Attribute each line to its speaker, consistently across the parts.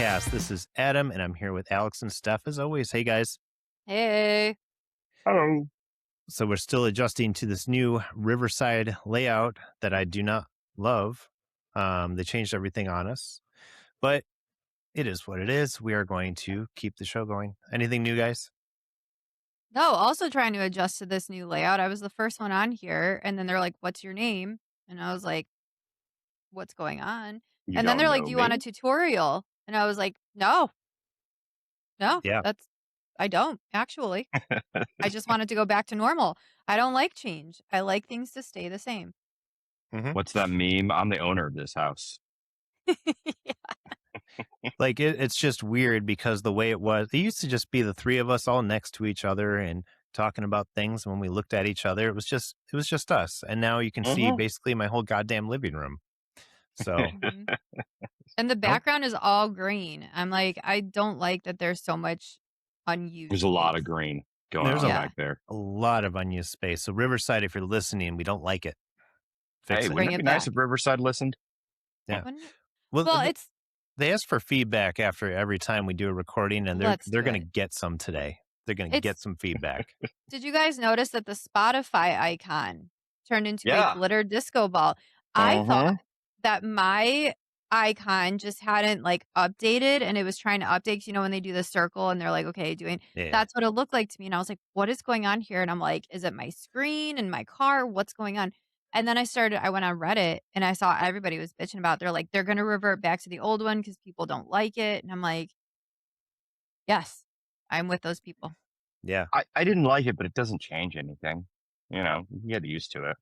Speaker 1: Podcast. This is Adam, and I'm here with Alex and Stef as always. Hey, guys.
Speaker 2: Hey.
Speaker 3: Hello.
Speaker 1: So we're still adjusting to this new Riverside layout that I do not love. They changed everything on us, but it is what it is. We are going to keep the show going. Anything new, guys?
Speaker 2: No, also trying to adjust to this new layout. I was the first one on here, and then they're like, "What's your name?" And I was like, "What's going on?" And then they're like, "Do you want a tutorial?" And I was like, "No,
Speaker 1: Yeah.
Speaker 2: I don't actually. I just wanted to go back to normal. I don't like change. I like things to stay the same."
Speaker 3: What's that meme? I'm the owner of this house.
Speaker 2: Yeah.
Speaker 1: Like it's just weird because the way it used to just be the three of us all next to each other and talking about things. When we looked at each other, it was just us. And now you can see basically my whole goddamn living room. So,
Speaker 2: And the background is all green. I'm like, I don't like that there's so much unused.
Speaker 3: There's a lot of green going on back there.
Speaker 1: A lot of unused space. So Riverside, if you're listening, we don't like it.
Speaker 3: Hey, wouldn't it be nice if Riverside listened?
Speaker 1: Yeah. Well, they ask for feedback after every time we do a recording, and they're going to get some today. They're going to get some feedback.
Speaker 2: Did you guys notice that the Spotify icon turned into a glitter disco ball? I thought that my icon just hadn't like updated, and it was trying to update. You know, when they do the circle and they're like, okay, that's what it looked like to me. And I was like, what is going on here? And I'm like, is it my screen and my car? What's going on? And then I went on Reddit and I saw everybody was bitching about it. They're like, they're going to revert back to the old one because people don't like it. And I'm like, yes, I'm with those people.
Speaker 1: Yeah.
Speaker 3: I didn't like it, but it doesn't change anything. You know, you get used to it.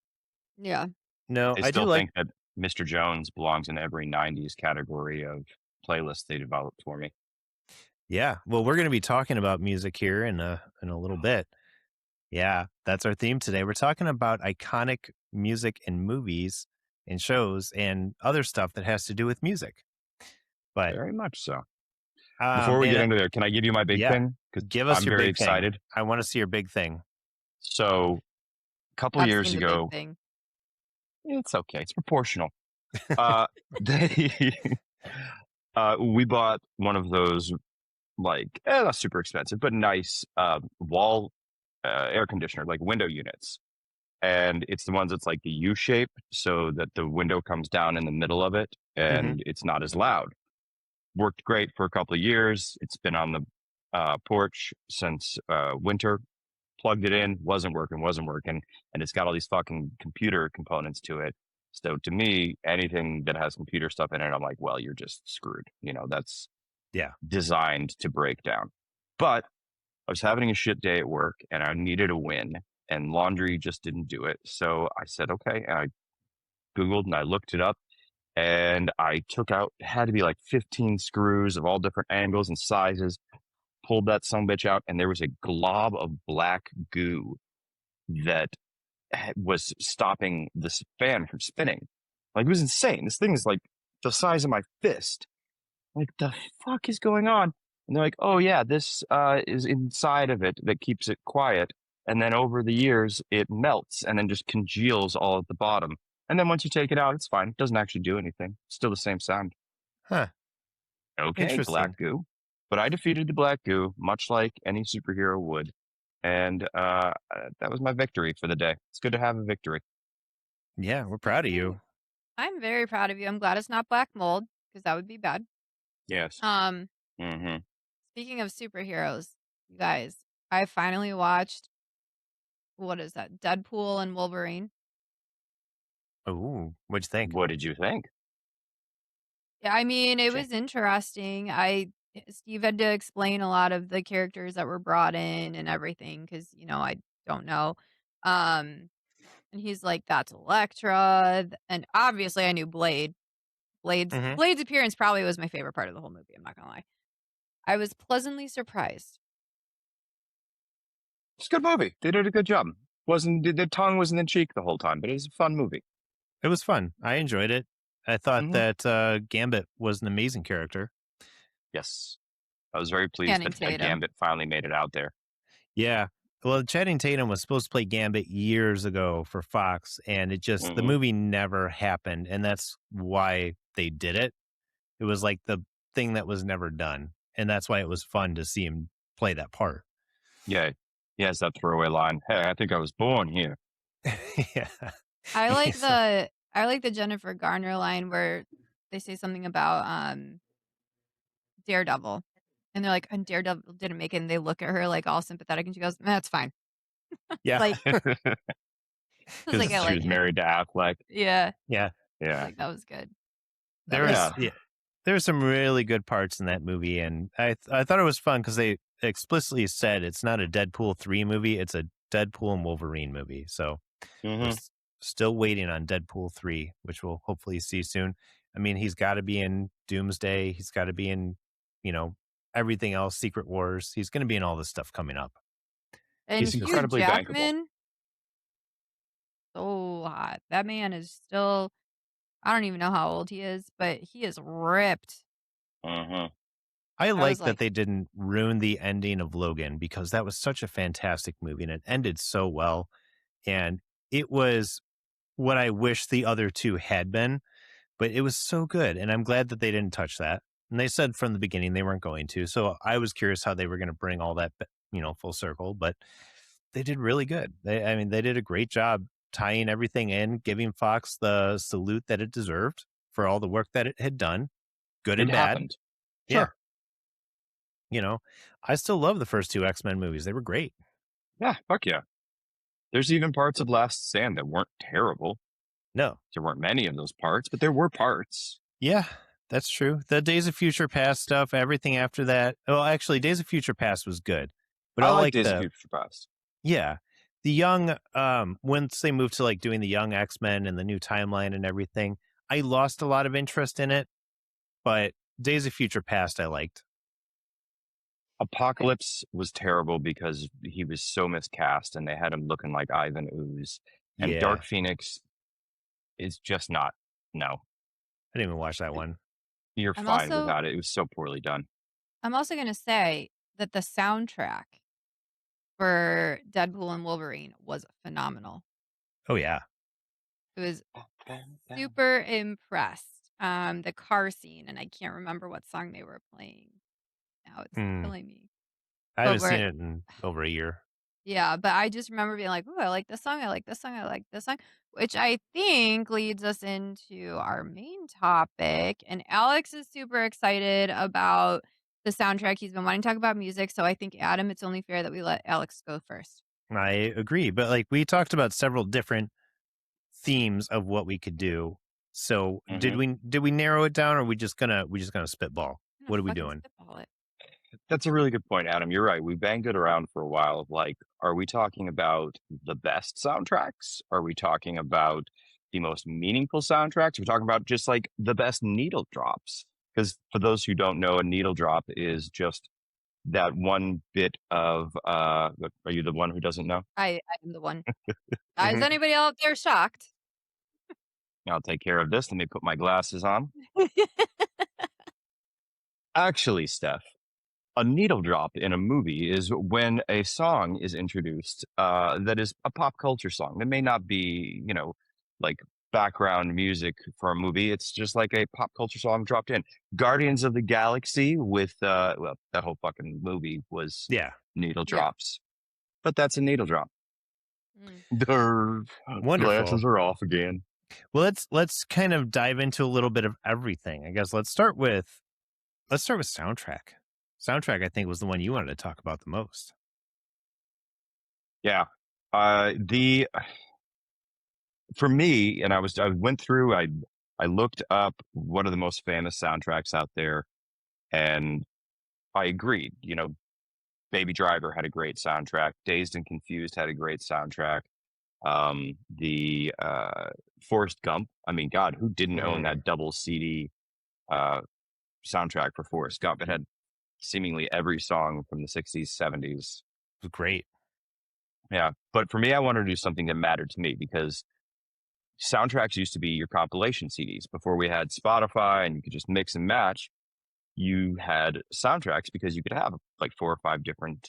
Speaker 2: Yeah.
Speaker 1: No,
Speaker 3: I still think that Mr. Jones belongs in every 90s category of playlist they developed for me.
Speaker 1: Yeah. Well, we're going to be talking about music here in a little bit. Yeah, that's our theme today. We're talking about iconic music in movies and shows and other stuff that has to do with music. But
Speaker 3: very much so. Before we get into there, can I give you my big thing?
Speaker 1: Give us your
Speaker 3: very
Speaker 1: big
Speaker 3: excited.
Speaker 1: Thing. I want to see your big thing.
Speaker 3: So, a couple years ago, it's okay. It's proportional. We bought one of those, like, not super expensive, but nice wall air conditioner, like window units. And it's the ones that's like the U shape so that the window comes down in the middle of it and it's not as loud. Worked great for a couple of years. It's been on the porch since winter. Plugged it in, wasn't working. And it's got all these fucking computer components to it. So to me, anything that has computer stuff in it, I'm like, well, you're just screwed. You know, that's designed to break down. But I was having a shit day at work and I needed a win, and laundry just didn't do it. So I said, okay. And I Googled and I looked it up and I took out, it had to be like 15 screws of all different angles and sizes, pulled that sumbitch out, and there was a glob of black goo that was stopping this fan from spinning. Like, it was insane. This thing is like the size of my fist. Like, the fuck is going on? And they're like, oh yeah, this is inside of it that keeps it quiet. And then over the years, it melts and then just congeals all at the bottom. And then once you take it out, it's fine. It doesn't actually do anything. It's still the same sound.
Speaker 1: Huh.
Speaker 3: Okay, black goo. But I defeated the black goo, much like any superhero would. And that was my victory for the day. It's good to have a victory.
Speaker 1: Yeah, we're proud of you.
Speaker 2: I'm very proud of you. I'm glad it's not black mold, because that would be bad.
Speaker 3: Yes.
Speaker 2: Speaking of superheroes, you guys, I finally watched, what is that, Deadpool and Wolverine.
Speaker 1: Oh, what'd you think?
Speaker 3: What did you think?
Speaker 2: Yeah, I mean, it was interesting. Steve had to explain a lot of the characters that were brought in and everything, because, you know, I don't know. And he's like, that's Elektra. And obviously I knew Blade. Blade's appearance probably was my favorite part of the whole movie. I'm not going to lie. I was pleasantly surprised.
Speaker 3: It's a good movie. They did a good job. The tongue was in the cheek the whole time, but it was a fun movie.
Speaker 1: It was fun. I enjoyed it. I thought that Gambit was an amazing character.
Speaker 3: Yes. I was very pleased that Gambit finally made it out there.
Speaker 1: Yeah. Well, Channing Tatum was supposed to play Gambit years ago for Fox, and it just, the movie never happened. And that's why they did it. It was like the thing that was never done. And that's why it was fun to see him play that part.
Speaker 3: Yeah. He has that throwaway line. Hey, I think I was born here.
Speaker 1: Yeah.
Speaker 2: I like
Speaker 1: He's
Speaker 2: the Jennifer Garner line where they say something about Daredevil. And they're like, and Daredevil didn't make it, and they look at her like all sympathetic, and she goes, "That's fine."
Speaker 1: yeah.
Speaker 2: Like, I was like,
Speaker 3: Because
Speaker 2: I
Speaker 3: she
Speaker 2: like
Speaker 3: was
Speaker 2: it.
Speaker 3: married to Affleck.
Speaker 2: Yeah,
Speaker 1: Yeah.
Speaker 2: I was
Speaker 3: Yeah.
Speaker 2: like, that was good. That
Speaker 1: There
Speaker 2: was
Speaker 1: was
Speaker 3: Yeah.
Speaker 1: yeah, there were some really good parts in that movie, and I thought it was fun because they explicitly said it's not a Deadpool 3 movie, it's a Deadpool and Wolverine movie. So we're
Speaker 3: Mm-hmm.
Speaker 1: still waiting on Deadpool 3, which we'll hopefully see soon. I mean, he's got to be in Doomsday. He's got to be in, you know, everything else, Secret Wars. He's going to be in all this stuff coming up.
Speaker 2: and
Speaker 3: He's
Speaker 1: It's just
Speaker 2: Hugh
Speaker 3: incredibly bankable.
Speaker 2: Jackman, so hot. That man is still. I don't even know how old he is, but he is ripped.
Speaker 3: Mm-hmm.
Speaker 1: I
Speaker 2: I was
Speaker 1: like that
Speaker 2: like,
Speaker 1: they didn't ruin the ending of Logan because that was such a fantastic movie and it ended so well. And it was what I wish the other two had been, but it was so good. And I'm glad that they didn't touch that. And they said from the beginning they weren't going to. So I was curious how they were going to bring all that, full circle, but they did really good. They did a great job tying everything in, giving Fox the salute that it deserved for all the work that it had done, good
Speaker 3: It
Speaker 1: and bad.
Speaker 3: happened.
Speaker 1: Yeah.
Speaker 3: Sure.
Speaker 1: I still love the first two X-Men movies. They were great.
Speaker 3: Yeah. Fuck yeah. There's even parts of Last Stand that weren't terrible.
Speaker 1: No.
Speaker 3: There weren't many of those parts, but there were parts.
Speaker 1: Yeah, that's true. The Days of Future Past stuff, everything after that. Well, actually, Days of Future Past was good. But
Speaker 3: I
Speaker 1: I
Speaker 3: like
Speaker 1: like
Speaker 3: Days of Future Past.
Speaker 1: yeah, the young, once they moved to like doing the young X-Men and the new timeline and everything, I lost a lot of interest in it. But Days of Future Past, I liked.
Speaker 3: Apocalypse was terrible because he was so miscast and they had him looking like Ivan Ooze. And
Speaker 1: Yeah,
Speaker 3: Dark Phoenix is just not, no.
Speaker 1: I didn't even watch that one.
Speaker 3: You're
Speaker 2: I'm
Speaker 3: fine
Speaker 2: also
Speaker 3: without it. It was so poorly done.
Speaker 2: I'm also gonna say that the soundtrack for Deadpool and Wolverine was phenomenal.
Speaker 1: Oh yeah,
Speaker 2: It was super impressed. The car scene, and I can't remember what song they were playing. Now it's killing me.
Speaker 1: I
Speaker 2: But
Speaker 1: haven't seen
Speaker 2: we're
Speaker 1: it in over a year.
Speaker 2: Yeah, but I just remember being like, "Ooh, I like this song. I like this song. I like this song," which I think leads us into our main topic. And Alex is super excited about the soundtrack. He's been wanting to talk about music, so I think Adam, it's only fair that we let Alex go first.
Speaker 1: I agree, but like we talked about several different themes of what we could do. So did we narrow it down, or are we just gonna spitball?
Speaker 2: I'm gonna
Speaker 1: What are we
Speaker 2: fucking
Speaker 1: doing?
Speaker 2: spitball it.
Speaker 3: That's a really good point, Adam. You're right. We banged it around for a while. Like, are we talking about the best soundtracks? Are we talking about the most meaningful soundtracks? We're talking about just like the best needle drops. Because for those who don't know, a needle drop is just that one bit of are you the one who doesn't know?
Speaker 2: I am the one. Is anybody out there shocked?
Speaker 3: I'll take care of this. Let me put my glasses on. Actually, Steph, a needle drop in a movie is when a song is introduced that is a pop culture song. That may not be, like background music for a movie. It's just like a pop culture song dropped in. Guardians of the Galaxy with, that whole fucking movie was needle
Speaker 2: Yeah.
Speaker 3: drops. But that's a needle drop.
Speaker 1: Wonderful.
Speaker 3: Glasses are off again.
Speaker 1: Well, let's kind of dive into a little bit of everything. I guess let's start with soundtrack. Soundtrack, I think, was the one you wanted to talk about the most.
Speaker 3: Yeah. For me, and I went through, I looked up what are the most famous soundtracks out there, and I agreed. Baby Driver had a great soundtrack. Dazed and Confused had a great soundtrack. The Forrest Gump. I mean, God, who didn't own that double CD soundtrack for Forrest Gump? It had seemingly every song from the 60s, 70s.
Speaker 1: It was great.
Speaker 3: Yeah. But for me, I wanted to do something that mattered to me because soundtracks used to be your compilation CDs before we had Spotify and you could just mix and match. You had soundtracks because you could have like 4 or 5 different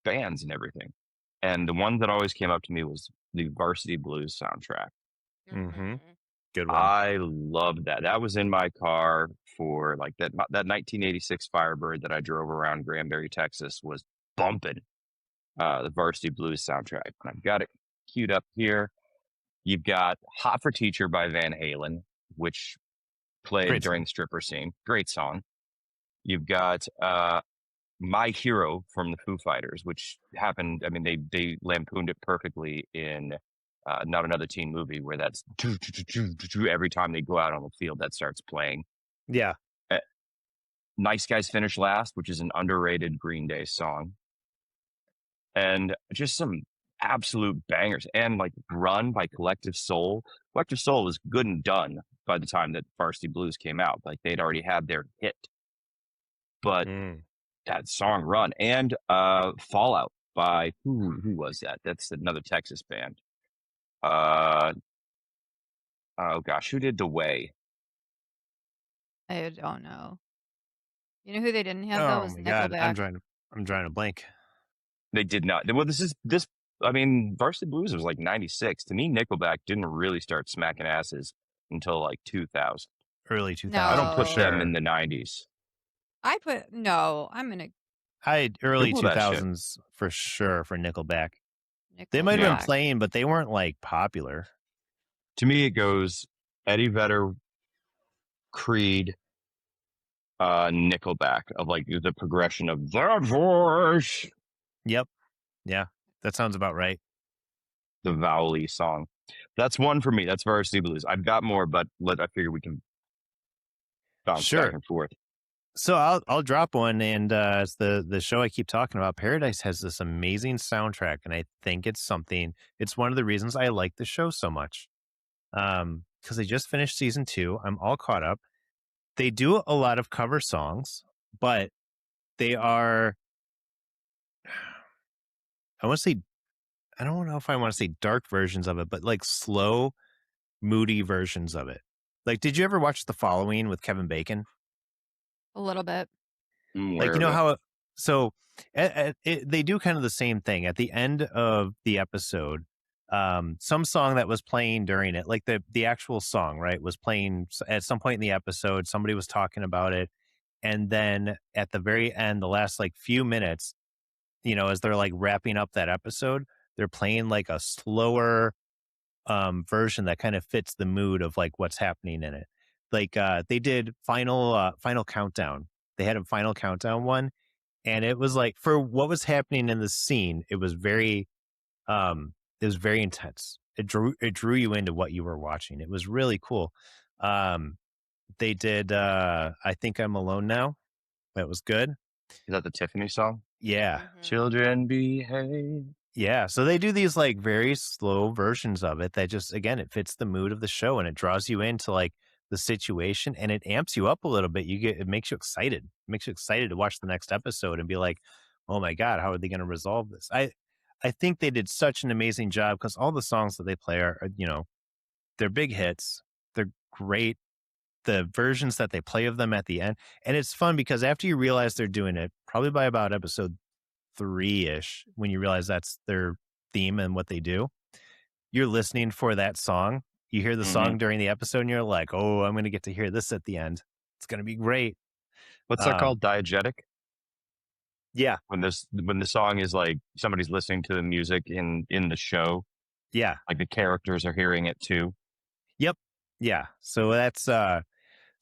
Speaker 3: bands and everything. And the one that always came up to me was the Varsity Blues soundtrack.
Speaker 1: Good one.
Speaker 3: I loved that. That was in my car for like that 1986 Firebird that I drove around Granbury, Texas was bumping the Varsity Blues soundtrack. And I've got it queued up here. You've got Hot for Teacher by Van Halen, which played
Speaker 1: Great
Speaker 3: during
Speaker 1: song.
Speaker 3: the stripper scene. Great song. You've got My Hero from the Foo Fighters, which happened. I mean, they lampooned it perfectly in Not Another Teen Movie, where that's every time they go out on the field, that starts playing.
Speaker 1: Yeah.
Speaker 3: Nice Guys Finish Last, which is an underrated Green Day song. And just some absolute bangers. And like Run by Collective Soul. Collective Soul was good and done by the time that Varsity Blues came out. Like they'd already had their hit. But that song Run and Fallout by who was that? That's another Texas band. Oh gosh, who did The Way?
Speaker 2: I don't know. You know who they didn't have though
Speaker 1: Oh
Speaker 2: was
Speaker 1: my God, I'm
Speaker 2: Nickelback.
Speaker 1: drawing a blank.
Speaker 3: They did not. Well, this. I mean, Varsity Blues was like '96. To me, Nickelback didn't really start smacking asses until like 2000.
Speaker 1: Early 2000s.
Speaker 3: I don't put
Speaker 2: No.
Speaker 3: them in the '90s.
Speaker 1: Early
Speaker 3: Google that shit.
Speaker 1: 2000s for sure for Nickelback. They
Speaker 2: Nickelback.
Speaker 1: might have been playing, but they weren't like popular.
Speaker 3: To me, it goes Eddie Vedder, Creed, Nickelback of like the progression of that voice.
Speaker 1: Yep. Yeah, that sounds about right.
Speaker 3: The vowel-y song. That's one for me. That's Varsity Blues. I've got more, but I figure we can bounce back and forth.
Speaker 1: So I'll drop one, and it's the show I keep talking about. Paradise has this amazing soundtrack, and I think it's one of the reasons I like the show so much. Because they just finished season 2. I'm all caught up. They do a lot of cover songs, but they are, I don't know if I want to say dark versions of it, but like slow, moody versions of it. Like, did you ever watch The Following with Kevin Bacon?
Speaker 2: A little bit.
Speaker 1: Like, you know how, they do kind of the same thing at the end of the episode. Some song that was playing during it, like the actual song, right, was playing at some point in the episode. Somebody was talking about it. And then at the very end, the last like few minutes, as they're like wrapping up that episode, they're playing like a slower version that kind of fits the mood of like what's happening in it. Like they did final countdown. They had a final countdown one, and it was like for what was happening in the scene, it was very intense. It drew you into what you were watching. It was really cool. They did I Think I'm Alone Now. That was good.
Speaker 3: Is that the Tiffany song?
Speaker 1: Yeah.
Speaker 2: Mm-hmm.
Speaker 3: Children behave.
Speaker 1: Yeah. So they do these like very slow versions of it that just, again, it fits the mood of the show and it draws you into like the situation and it amps you up a little bit. It makes you excited. It makes you excited to watch the next episode and be like, oh my God, how are they going to resolve this? I think they did such an amazing job because all the songs that they play are, they're big hits. They're great. The versions that they play of them at the end. And it's fun because after you realize they're doing it, probably by about episode 3-ish, when you realize that's their theme and what they do, you're listening for that song. You hear the song during the episode and you're like, oh, I'm going to get to hear this at the end. It's going to be great.
Speaker 3: What's that called? Diegetic?
Speaker 1: Yeah.
Speaker 3: When the song is like somebody's listening to the music in the show.
Speaker 1: Yeah.
Speaker 3: Like the characters are hearing it too.
Speaker 1: Yep. Yeah. So that's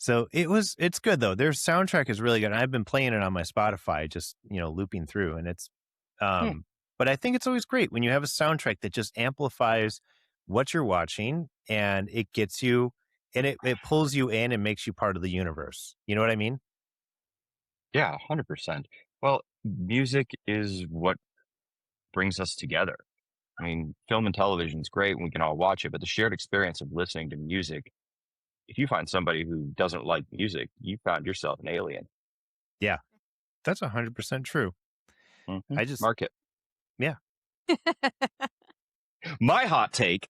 Speaker 1: it's good though. Their soundtrack is really good. I've been playing it on my Spotify, just, looping through, and it's but I think it's always great when you have a soundtrack that just amplifies what you're watching and it gets you and it pulls you in and makes you part of the universe. You know what I mean?
Speaker 3: Yeah, 100%. Well, music is what brings us together. I mean, film and television is great when we can all watch it, but the shared experience of listening to music, if you find somebody who doesn't like music, you found yourself an alien.
Speaker 1: Yeah, that's 100% true.
Speaker 3: Mm-hmm.
Speaker 1: I just
Speaker 3: mark it.
Speaker 1: Yeah.
Speaker 3: My hot take.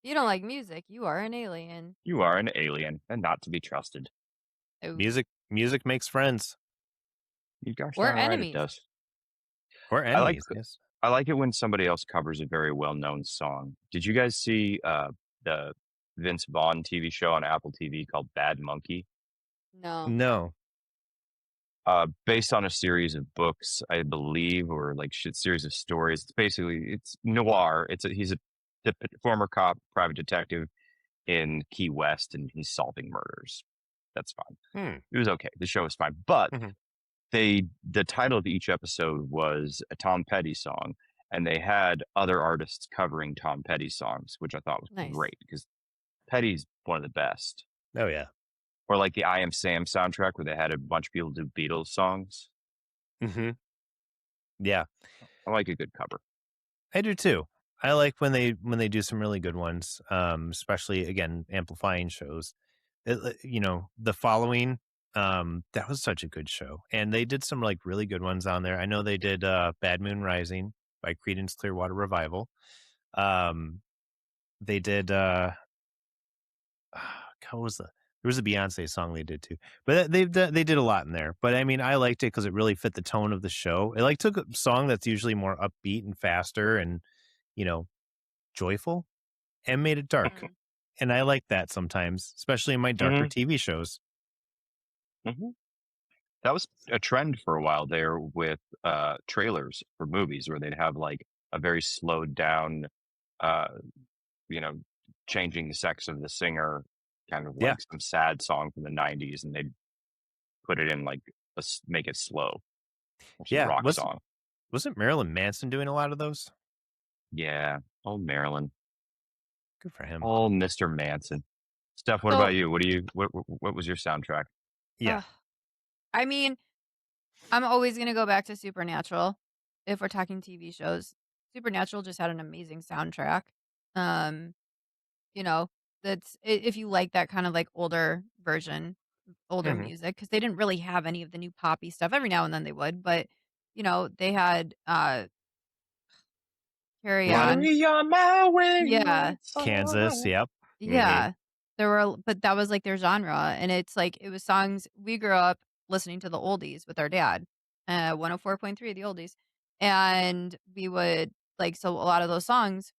Speaker 2: You don't like music. You are an alien.
Speaker 3: You are an alien and not to be trusted.
Speaker 2: Oh.
Speaker 1: Music makes friends.
Speaker 3: You gosh,
Speaker 2: or
Speaker 3: enemies.
Speaker 2: enemies.
Speaker 3: It does.
Speaker 1: Or enemies. Yes.
Speaker 3: I like it when somebody else covers a very well-known song. Did you guys see the Vince Vaughn TV show on Apple TV called Bad Monkey?
Speaker 2: No.
Speaker 1: No.
Speaker 3: Based on a series of books, I believe, or like series of stories. It's noir. He's a former cop, private detective in Key West, and he's solving murders. That's fine. It was okay. The show was fine, but the title of each episode was a Tom Petty song, and they had other artists covering Tom Petty songs, which I thought was
Speaker 2: Nice.
Speaker 3: great because Petty's one of the best.
Speaker 1: Oh yeah.
Speaker 3: Or like the I Am Sam soundtrack where they had a bunch of people do Beatles songs.
Speaker 1: Yeah.
Speaker 3: I like a good cover.
Speaker 1: I do too. I like when they do some really good ones, especially again amplifying shows. The Following, that was such a good show, and they did some like really good ones on there. I know they did Bad Moon Rising by Creedence Clearwater Revival. They did there was a Beyonce song they did too, but they did a lot in there. But I mean, I liked it because it really fit the tone of the show. It like took a song that's usually more upbeat and faster and joyful and made it dark. And I like that sometimes, especially in my darker TV shows.
Speaker 3: That was a trend for a while there with trailers for movies where they'd have like a very slowed down, changing the sex of the singer, kind of like some sad song from the 90s, and they'd put it in like make it slow.
Speaker 1: Yeah,
Speaker 3: rock song.
Speaker 1: Wasn't Marilyn Manson doing a lot of those?
Speaker 3: Yeah. Oh, Marilyn.
Speaker 1: Good for him.
Speaker 3: Oh, Mr. Manson. Steph, what about you? What was your soundtrack?
Speaker 1: Yeah.
Speaker 2: I mean, I'm always going to go back to Supernatural if we're talking TV shows. Supernatural just had an amazing soundtrack. That's if you like that kind of like older version, older music, because they didn't really have any of the new poppy stuff. Every now and then they would, but they had Carry On.
Speaker 3: My way.
Speaker 2: Yeah.
Speaker 1: Kansas, yep.
Speaker 2: Yeah. But that was like their genre, and it's like it was songs we grew up listening to the oldies with our dad, 104.3 the oldies, and we would so a lot of those songs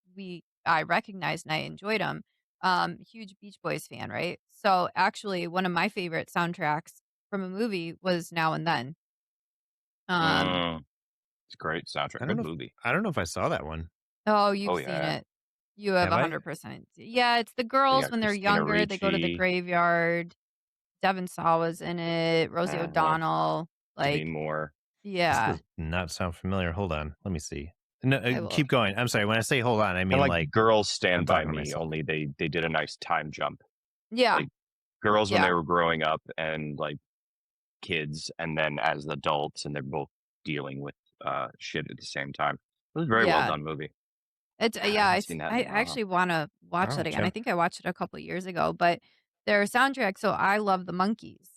Speaker 2: I recognized and I enjoyed them. Huge Beach Boys fan, right? So actually, one of my favorite soundtracks from a movie was Now and Then.
Speaker 3: It's a great soundtrack. Good movie.
Speaker 1: I don't know if I saw that one.
Speaker 2: Oh, you've seen it. You have 100%. Yeah, it's the girls when they're younger. They go to the graveyard. Devin Sawa was in it. Rosie O'Donnell.
Speaker 3: Demi Moore.
Speaker 2: Yeah.
Speaker 1: This does not sound familiar. Hold on. Let me see. No, keep going. I'm sorry. When I say hold on, I mean like
Speaker 3: Girls Stand By Me, only they did a nice time jump.
Speaker 2: Yeah.
Speaker 3: Like girls when they were growing up and like kids, and then as adults, and they're both dealing with shit at the same time. It was a very well done movie.
Speaker 2: I actually want to watch that again. I think I watched it a couple of years ago, but their soundtrack. So I love the Monkees,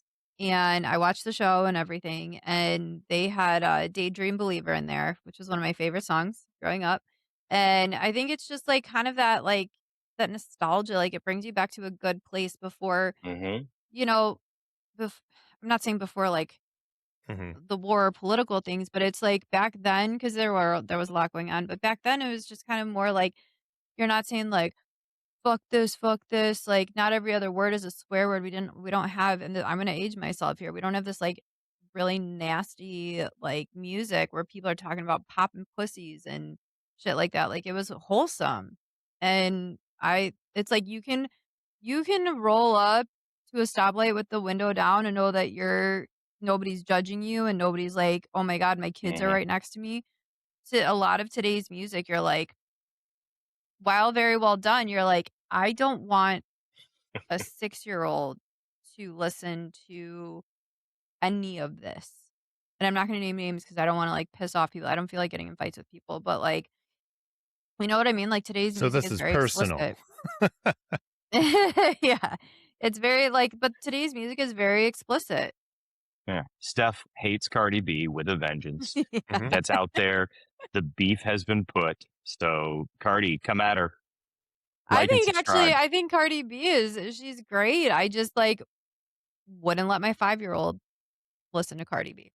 Speaker 2: and I watched the show and everything, and they had Daydream Believer in there, which was one of my favorite songs growing up. And I think it's just like kind of that that nostalgia, like it brings you back to a good place before, I'm not saying before the war or political things, but it's like back then, because there was a lot going on, but back then it was just kind of more like you're not saying like fuck this, like not every other word is a swear word. We don't have, and I'm gonna age myself here, we don't have this like really nasty like music where people are talking about popping pussies and shit like that. Like it was wholesome, and it's like you can roll up to a stoplight with the window down and know that nobody's judging you and nobody's like, oh my God, my kids are right next to me. To a lot of today's music, you're like, while very well done, you're like, I don't want a 6-year-old to listen to any of this. And I'm not going to name names because I don't want to like piss off people. I don't feel like getting in fights with people, but like, you know what I mean? Like today's music is very
Speaker 1: personal.
Speaker 2: explicit. Yeah. It's very but today's music is very explicit.
Speaker 3: Yeah. Steph hates Cardi B with a vengeance. That's out there. The beef has been put. So I think
Speaker 2: Cardi B she's great. I just wouldn't let my 5-year-old listen to Cardi B.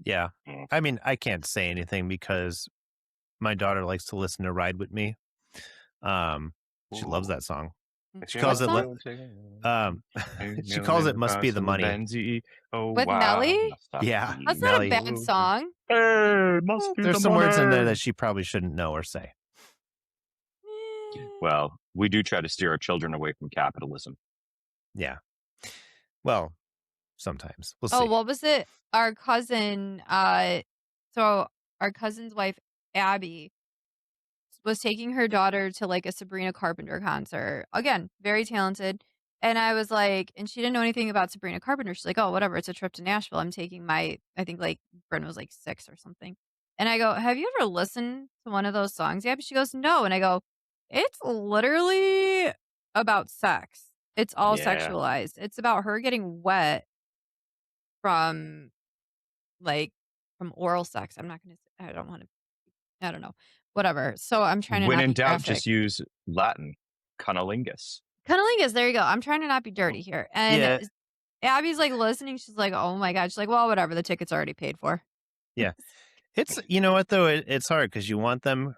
Speaker 1: Yeah. I mean, I can't say anything because my daughter likes to listen to Ride With Me. She loves that song. She calls
Speaker 2: What
Speaker 1: it.
Speaker 2: song?
Speaker 1: She calls it "Must Be the Money."
Speaker 3: Oh
Speaker 2: With
Speaker 3: wow!
Speaker 2: Nelly?
Speaker 1: Yeah,
Speaker 2: That's not a
Speaker 1: Nelly.
Speaker 2: bad song.
Speaker 3: Hey, must be
Speaker 1: There's
Speaker 3: the
Speaker 1: some words in there
Speaker 3: money.
Speaker 1: that she probably shouldn't know or say.
Speaker 3: Well, we do try to steer our children away from capitalism.
Speaker 1: Yeah. Well, sometimes we'll
Speaker 2: Oh,
Speaker 1: see.
Speaker 2: what was it? Our cousin, so our cousin's wife, Abby, was taking her daughter to like a Sabrina Carpenter concert. Again, very talented. And I was like, and she didn't know anything about Sabrina Carpenter. She's like, oh, whatever. It's a trip to Nashville. I'm taking I think like Bryn was like 6 or something. And I go, have you ever listened to one of those songs? Yeah. But she goes, no. And I go, it's literally about sex. It's all
Speaker 3: Yeah.
Speaker 2: sexualized. It's about her getting wet from like from oral sex. I'm not going to, I don't want to, I don't know. Whatever. So I'm trying to
Speaker 3: When
Speaker 2: not
Speaker 3: in
Speaker 2: be
Speaker 3: doubt,
Speaker 2: graphic.
Speaker 3: just use Latin, cunnilingus.
Speaker 2: Cunnilingus, there you go. I'm trying to not be dirty here. And
Speaker 1: Yeah.
Speaker 2: Abby's like listening. She's like, oh my God. She's like, well, whatever. The ticket's already paid for.
Speaker 1: Yeah. It's, you know what though, it's hard because you want them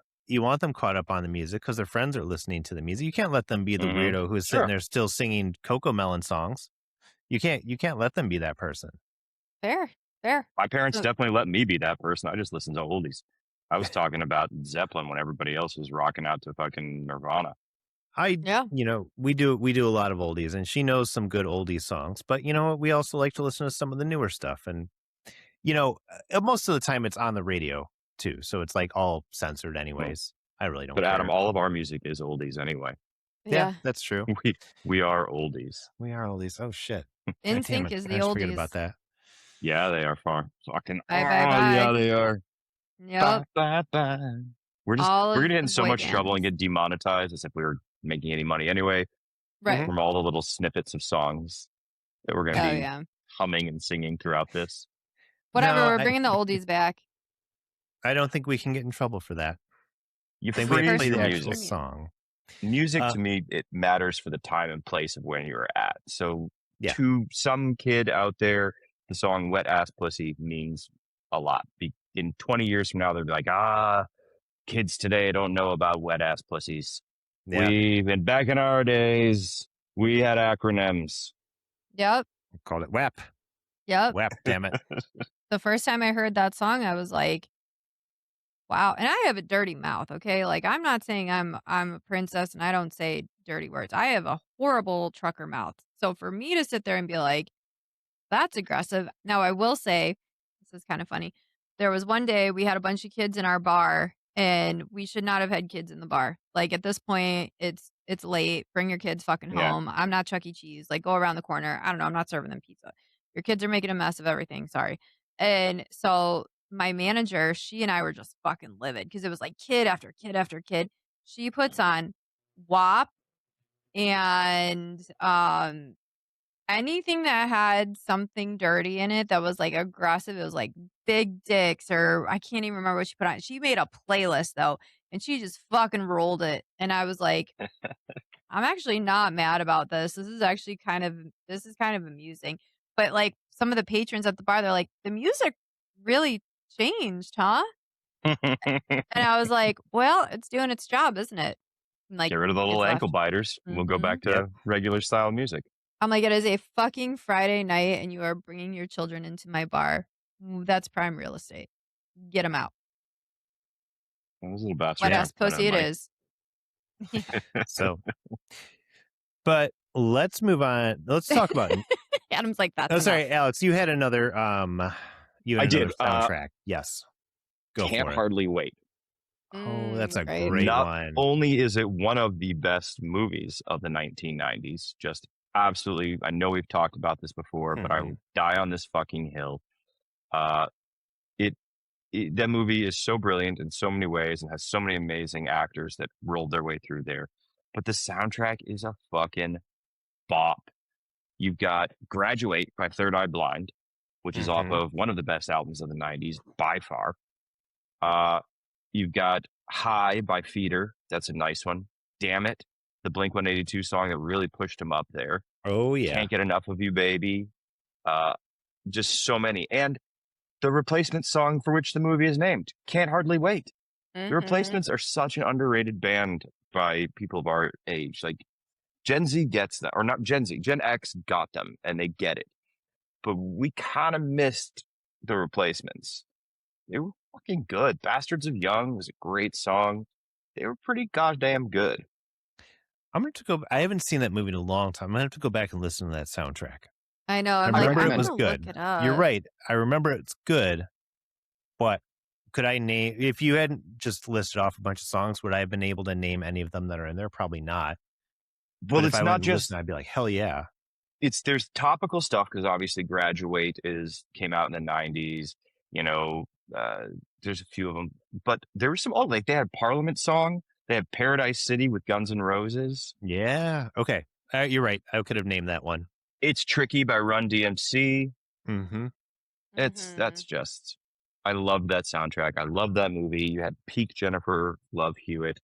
Speaker 1: caught up on the music because their friends are listening to the music. You can't let them be the weirdo who's sitting there still singing Coco Melon songs. You can't let them be that person.
Speaker 2: Fair.
Speaker 3: My parents definitely let me be that person. I just listened to oldies. I was talking about Zeppelin when everybody else was rocking out to fucking Nirvana.
Speaker 1: You know, we do a lot of oldies, and she knows some good oldies songs, but you know, we also like to listen to some of the newer stuff. And, you know, most of the time it's on the radio too. So it's like all censored anyways. I really don't care.
Speaker 3: But Adam, all of our music is oldies anyway.
Speaker 1: Yeah, that's true.
Speaker 3: We are oldies.
Speaker 1: We are oldies. Oh shit.
Speaker 2: NSYNC is the
Speaker 1: I
Speaker 2: oldies.
Speaker 1: forget about that.
Speaker 3: Yeah, they are far. Fucking
Speaker 2: bye.
Speaker 3: Yeah, they are.
Speaker 2: Yep.
Speaker 3: Bye. We're gonna get in so much trouble and get demonetized as if we were making any money anyway.
Speaker 2: Right.
Speaker 3: From all the little snippets of songs that we're gonna be humming and singing throughout this.
Speaker 2: Whatever, we're bringing the oldies back.
Speaker 1: I don't think we can get in trouble for that.
Speaker 3: You
Speaker 1: think
Speaker 3: freeze
Speaker 1: we play the
Speaker 3: music.
Speaker 1: actual song.
Speaker 3: Music to me, it matters for the time and place of when you're at. So to some kid out there, the song "Wet Ass Pussy" means a lot. In 20 years from now, they'll be like, kids today don't know about wet ass pussies.
Speaker 1: Yeah.
Speaker 3: We've been back in our days. We had acronyms.
Speaker 2: Yep.
Speaker 1: We called it WAP.
Speaker 2: Yep.
Speaker 1: WAP, damn it.
Speaker 2: The first time I heard that song, I was like, wow. And I have a dirty mouth, okay? Like, I'm not saying I'm a princess and I don't say dirty words. I have a horrible trucker mouth. So for me to sit there and be like, that's aggressive. Now, I will say, this is kind of funny. There was one day we had a bunch of kids in our bar and we should not have had kids in the bar. Like, at this point, it's late. Bring your kids fucking home. I'm not Chuck E. Cheese. Like, go around the corner. I don't know. I'm not serving them pizza. Your kids are making a mess of everything. Sorry. And so my manager, she and I were just fucking livid because it was like kid after kid after kid. She puts on WAP and anything that had something dirty in it that was like aggressive. It was like big dicks or I can't even remember what she put on. She made a playlist though, and she just fucking rolled it. And I was like, I'm actually not mad about this. This is kind of amusing. But like some of the patrons at the bar, they're like, the music really changed, huh? And I was like, well, it's doing its job, isn't it? And like,
Speaker 3: get rid of the little ankle biters. We'll go back to regular style music.
Speaker 2: I'm like, it is a fucking Friday night and you are bringing your children into my bar. That's prime real estate. Get them out.
Speaker 3: That was a little bastard.
Speaker 2: Wet ass pussy it is.
Speaker 1: So, but let's move on. Let's talk about it.
Speaker 2: Adam's like, that's
Speaker 1: enough. Sorry, Alex, you had another
Speaker 3: I did
Speaker 1: soundtrack. Yes. Go
Speaker 3: Can't
Speaker 1: for it.
Speaker 3: Hardly Wait.
Speaker 1: Oh, that's a great
Speaker 3: Not
Speaker 1: one.
Speaker 3: only is it one of the best movies of the 1990s, just absolutely, I know we've talked about this before, but I will die on this fucking hill. That movie is so brilliant in so many ways and has so many amazing actors that rolled their way through there. But the soundtrack is a fucking bop. You've got Graduate by Third Eye Blind, which is off of one of the best albums of the 90s by far. You've got High by Feeder. That's a nice one. Damn It, the Blink-182 song that really pushed him up there.
Speaker 1: Oh, yeah.
Speaker 3: Can't Get Enough of You, Baby. Just so many. And the Replacements song for which the movie is named, Can't Hardly Wait. The Replacements are such an underrated band by people of our age. Like, Gen Z gets that, or not Gen Z, Gen X got them, and they get it. But we kind of missed the replacements. They were fucking good. Bastards of Young was a great song. They were pretty goddamn good.
Speaker 1: I'm going to go. I haven't seen that movie in a long time. I'm going to have to go back and listen to that soundtrack.
Speaker 2: I know.
Speaker 1: I
Speaker 2: I'm like,
Speaker 1: remember
Speaker 2: I'm
Speaker 1: it was
Speaker 2: gonna
Speaker 1: good.
Speaker 2: look it up.
Speaker 1: You're right. I remember it's good, but could I name, if you hadn't just listed off a bunch of songs, would I have been able to name any of them that are in there? Probably not.
Speaker 3: Well,
Speaker 1: But if
Speaker 3: it's
Speaker 1: I
Speaker 3: not
Speaker 1: went and
Speaker 3: just
Speaker 1: listened, I'd be like, hell yeah.
Speaker 3: there's topical stuff because obviously Graduate came out in the 90s. There's a few of them, but there was some like they had Parliament song. They had Paradise City with Guns N' Roses.
Speaker 1: Yeah. Okay. You're right. I could have named that one.
Speaker 3: It's Tricky by Run DMC.
Speaker 1: Mm-hmm.
Speaker 3: That's just, I love that soundtrack. I love that movie. You had peak Jennifer Love Hewitt,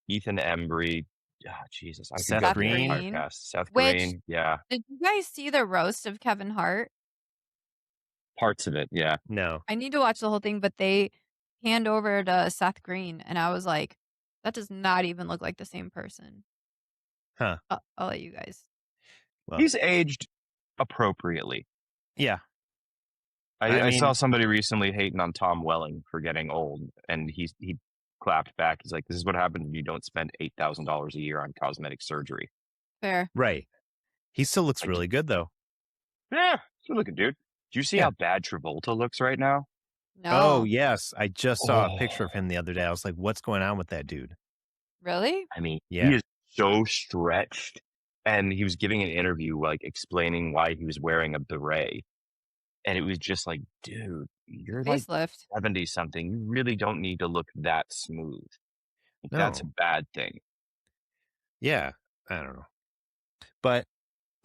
Speaker 3: Ethan Embry. Oh, Jesus, I could
Speaker 1: Seth
Speaker 3: go through
Speaker 1: Green.
Speaker 3: the entire cast. Seth
Speaker 2: Which,
Speaker 3: Green, yeah,
Speaker 2: did you guys see the roast of Kevin Hart?
Speaker 3: parts of it, yeah.
Speaker 1: No.
Speaker 2: I need to watch the whole thing, but they hand over to Seth Green, and I was like, that does not even look like the same person.
Speaker 1: Huh.
Speaker 2: I'll let you guys.
Speaker 1: Well,
Speaker 3: He's aged appropriately.
Speaker 1: yeah.
Speaker 3: I saw somebody recently hating on Tom Welling for getting old, and he clapped back. He's like, "This is what happens when you don't spend $8,000 a year on cosmetic surgery."
Speaker 2: Fair.
Speaker 1: Right. He still looks
Speaker 3: Like,
Speaker 1: really good, though.
Speaker 3: Yeah, good looking dude. Do you see how bad Travolta looks right now?
Speaker 2: No.
Speaker 1: Oh, yes. I just saw a picture of him the other day. I was like, what's going on with that dude?
Speaker 2: Really?
Speaker 3: I mean,
Speaker 1: Yeah.
Speaker 3: he is so stretched. And he was giving an interview, like explaining why he was wearing a beret. And it was just like, dude, you're like
Speaker 2: Facelift.
Speaker 3: 70 something. You really don't need to look that smooth.
Speaker 1: No.
Speaker 3: That's a bad thing.
Speaker 1: Yeah. I don't know. But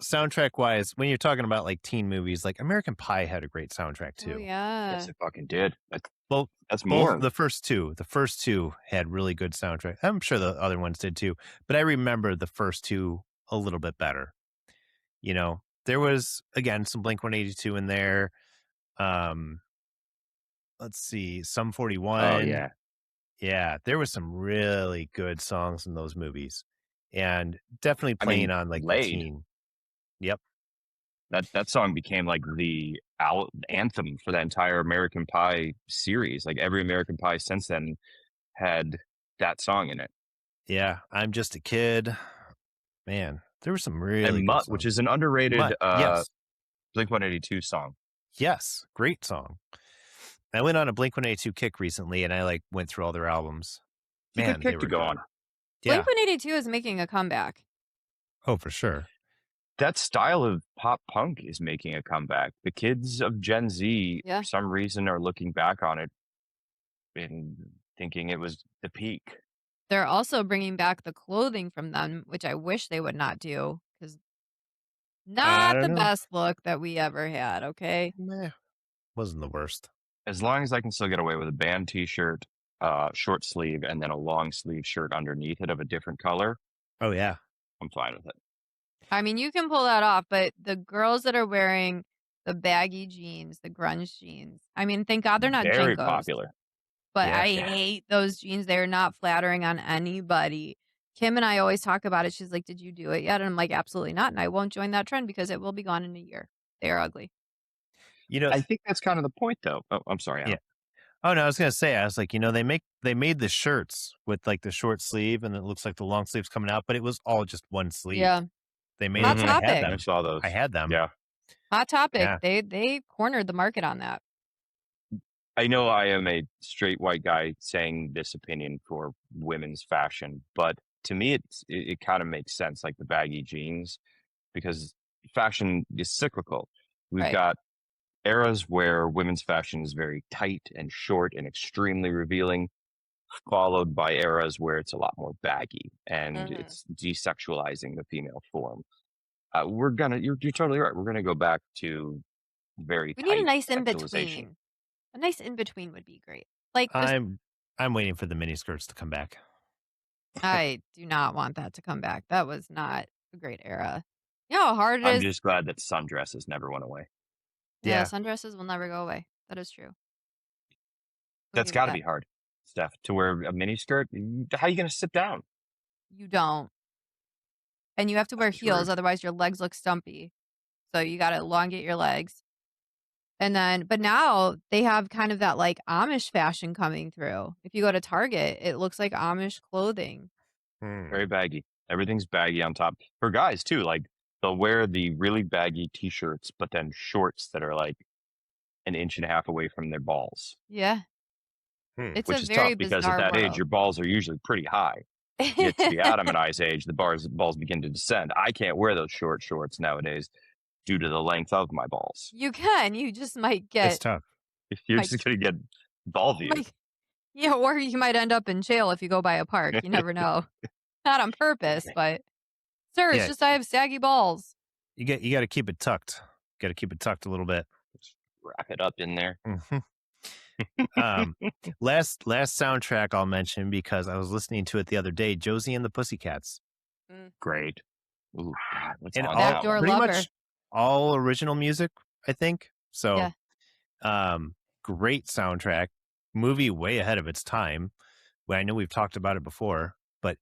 Speaker 1: soundtrack wise, when you're talking about like teen movies, like American Pie had a great soundtrack too.
Speaker 2: Oh, yeah.
Speaker 3: Yes, it fucking did. That's
Speaker 1: Both
Speaker 3: more.
Speaker 1: the first two had really good soundtrack. I'm sure the other ones did too, but I remember the first two a little bit better. There was again some Blink-182 in there. Let's see, Sum 41.
Speaker 3: Oh yeah.
Speaker 1: Yeah, there was some really good songs in those movies, and definitely playing on like the teen. Yep.
Speaker 3: That song became like the anthem for that entire American Pie series. Like every American Pie since then had that song in it.
Speaker 1: Yeah, I'm Just a Kid. Man, there were some really
Speaker 3: and
Speaker 1: good
Speaker 3: Mutt,
Speaker 1: songs.
Speaker 3: which is an underrated
Speaker 1: yes.
Speaker 3: Blink-182 song.
Speaker 1: Yes, great song. I went on a Blink-182 kick recently, and I went through all their albums.
Speaker 3: It's a good kick to go on.
Speaker 1: Yeah.
Speaker 2: Blink-182 is making a comeback.
Speaker 1: Oh, for sure.
Speaker 3: That style of pop punk is making a comeback. The kids of Gen Z, for some reason, are looking back on it and thinking it was the peak.
Speaker 2: They're also bringing back the clothing from them, which I wish they would not do, because not the best look that we ever had, okay?
Speaker 1: Meh. Wasn't the worst.
Speaker 3: As long as I can still get away with a band t-shirt, short sleeve, and then a long sleeve shirt underneath it of a different color.
Speaker 1: Oh, yeah.
Speaker 3: I'm fine with it.
Speaker 2: I mean, you can pull that off, but the girls that are wearing the baggy jeans, the grunge jeans, I mean, thank God they're not
Speaker 3: very
Speaker 2: Jinkos.
Speaker 3: Popular.
Speaker 2: But I hate those jeans. They're not flattering on anybody. Kim and I always talk about it. She's like, did you do it yet? And I'm like, absolutely not. And I won't join that trend because it will be gone in a year. They are ugly.
Speaker 3: I think that's kind of the point, though. Oh, I'm sorry, Alan.
Speaker 1: Yeah. Oh, no, I was going to say, I was like, they made the shirts with like the short sleeve and it looks like the long sleeve's coming out, but it was all just one sleeve.
Speaker 2: Yeah.
Speaker 1: They made
Speaker 2: Hot
Speaker 1: it.
Speaker 2: Topic.
Speaker 1: I had them.
Speaker 3: I saw those.
Speaker 1: I had them.
Speaker 3: Yeah.
Speaker 2: Hot Topic.
Speaker 1: Yeah.
Speaker 2: They cornered the market on that.
Speaker 3: I know I am a straight white guy saying this opinion for women's fashion, but to me, it kind of makes sense, like the baggy jeans, because fashion is cyclical. We've got eras where women's fashion is very tight and short and extremely revealing, followed by eras where it's a lot more baggy and it's desexualizing the female form. You're totally right. We're gonna go back to very.
Speaker 2: We need a nice in between. A nice in between would be great. Like
Speaker 1: I'm waiting for the mini skirts to come back.
Speaker 2: I do not want that to come back. That was not a great era. You know how hard it is?
Speaker 3: I'm just glad that sundresses never went away.
Speaker 2: Yeah, sundresses will never go away. That is true.
Speaker 3: That's got to be hard, Steph, to wear a mini skirt. How are you going to sit down?
Speaker 2: You don't. and you have to wear heels,
Speaker 3: True.
Speaker 2: otherwise your legs look stumpy. So you got to elongate your legs. And then, but now they have kind of that like Amish fashion coming through. If you go to Target, it looks like Amish clothing.
Speaker 3: Very baggy. Everything's baggy on top. For guys too, like they'll wear the really baggy t-shirts, but then shorts that are like an inch and a half away from their balls.
Speaker 2: Yeah. It's a
Speaker 3: Which is tough
Speaker 2: very
Speaker 3: because at
Speaker 2: bizarre
Speaker 3: that age,
Speaker 2: world.
Speaker 3: your balls are usually pretty high. You get to the Adam and I's age, the balls begin to descend. I can't wear those short shorts nowadays due to the length of my balls.
Speaker 2: You can. You just might
Speaker 1: It's
Speaker 2: get.
Speaker 1: tough.
Speaker 3: You're
Speaker 2: Like-
Speaker 3: just going to get ball views.
Speaker 2: Yeah, or you might end up in jail if you go by a park. You never know. Not on purpose, but sir, it's
Speaker 1: Yeah.
Speaker 2: just I have saggy balls.
Speaker 1: You got to keep it tucked. Got to keep it tucked a little bit.
Speaker 3: Just wrap it up in there.
Speaker 1: Last soundtrack I'll mention because I was listening to it the other day. Josie and the Pussycats.
Speaker 3: Great. Ooh, what's
Speaker 1: And
Speaker 3: on
Speaker 1: all,
Speaker 3: that one?
Speaker 1: pretty
Speaker 2: Lover.
Speaker 1: much all original music, I think. So, great soundtrack. Movie way ahead of its time. Well, I know we've talked about it before, but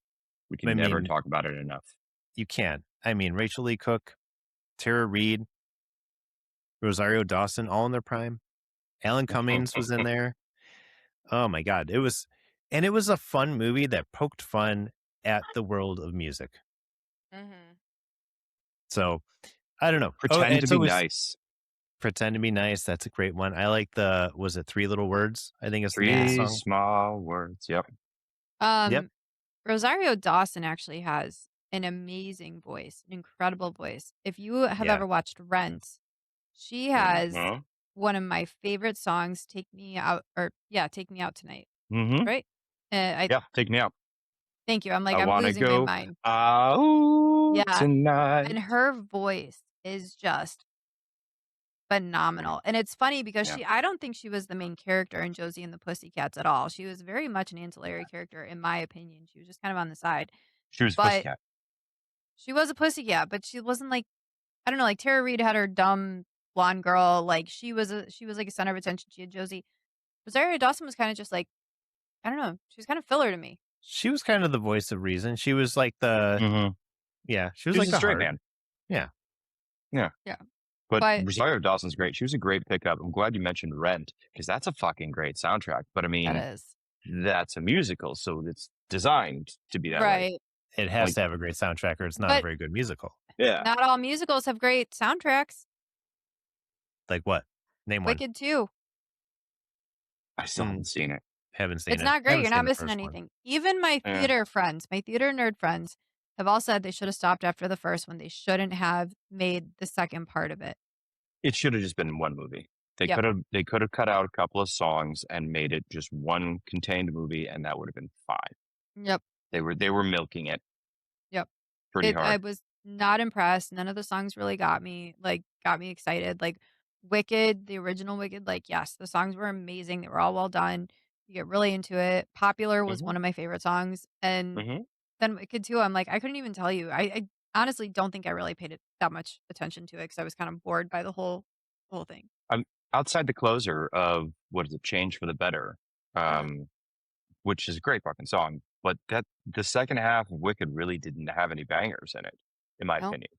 Speaker 3: We can never talk about it enough.
Speaker 1: you can't. I mean, Rachel Lee Cook, Tara Reid, Rosario Dawson, all in their prime. Alan Cummings was in there. Oh my God. It was a fun movie that poked fun at the world of music. So I don't know.
Speaker 3: Pretend to be nice.
Speaker 1: Pretend to be nice. That's a great one. I like was it Three Little Words? I think it's the name of the
Speaker 3: Three
Speaker 1: song.
Speaker 3: small words. Yep.
Speaker 1: Yep.
Speaker 2: Rosario Dawson actually has an amazing voice, an incredible voice. If you have ever watched Rent, she has one of my favorite songs, Take Me Out Tonight. Right?
Speaker 3: Take me out.
Speaker 2: Thank you. I'm like,
Speaker 3: I
Speaker 2: I'm
Speaker 3: want to
Speaker 2: losing my
Speaker 3: go
Speaker 2: mind.
Speaker 3: out tonight.
Speaker 2: And her voice is just phenomenal. And it's funny because I don't think she was the main character in Josie and the Pussycats at all. She was very much an ancillary character, in my opinion. She was just kind of on the side.
Speaker 3: She was a pussycat.
Speaker 2: She was a pussycat, but she wasn't like, I don't know, like Tara Reid had her dumb blonde girl. Like she was like a center of attention. She had Josie. Rosario Dawson was kind of just like, I don't know. She was kind of filler to me.
Speaker 1: She was kind of the voice of reason. She was like the, she was like
Speaker 3: a
Speaker 1: the
Speaker 3: straight
Speaker 1: heart.
Speaker 3: man.
Speaker 2: Yeah.
Speaker 3: But Rosario Dawson's great. She was a great pickup. I'm glad you mentioned Rent because that's a fucking great soundtrack. But I mean, that's a musical, so it's designed to be that way.
Speaker 1: It has to have a great soundtrack or it's not a very good musical.
Speaker 3: Yeah.
Speaker 2: Not all musicals have great soundtracks.
Speaker 1: Like what? Name one.
Speaker 2: Wicked 2.
Speaker 3: I still haven't seen it.
Speaker 2: It's not great. You're not missing anything. Even my theater friends, my theater nerd friends, have all said they should have stopped after the first one. They shouldn't have made the second part of it.
Speaker 3: It should have just been one movie. They could have cut out a couple of songs and made it just one contained movie, and that would have been fine.
Speaker 2: Yep.
Speaker 3: They were milking it.
Speaker 2: Yep.
Speaker 3: Pretty hard.
Speaker 2: I was not impressed. None of the songs really got me excited. Like Wicked, the original Wicked, like yes, the songs were amazing. They were all well done. You get really into it. Popular was one of my favorite songs. And then Wicked 2, I'm like, I couldn't even tell you. I honestly don't think I really paid it that much attention to it because I was kind of bored by the whole thing.
Speaker 3: I'm outside the closer of what is it, Change for the Better, which is a great fucking song. But that the second half of Wicked really didn't have any bangers in it, in my opinion.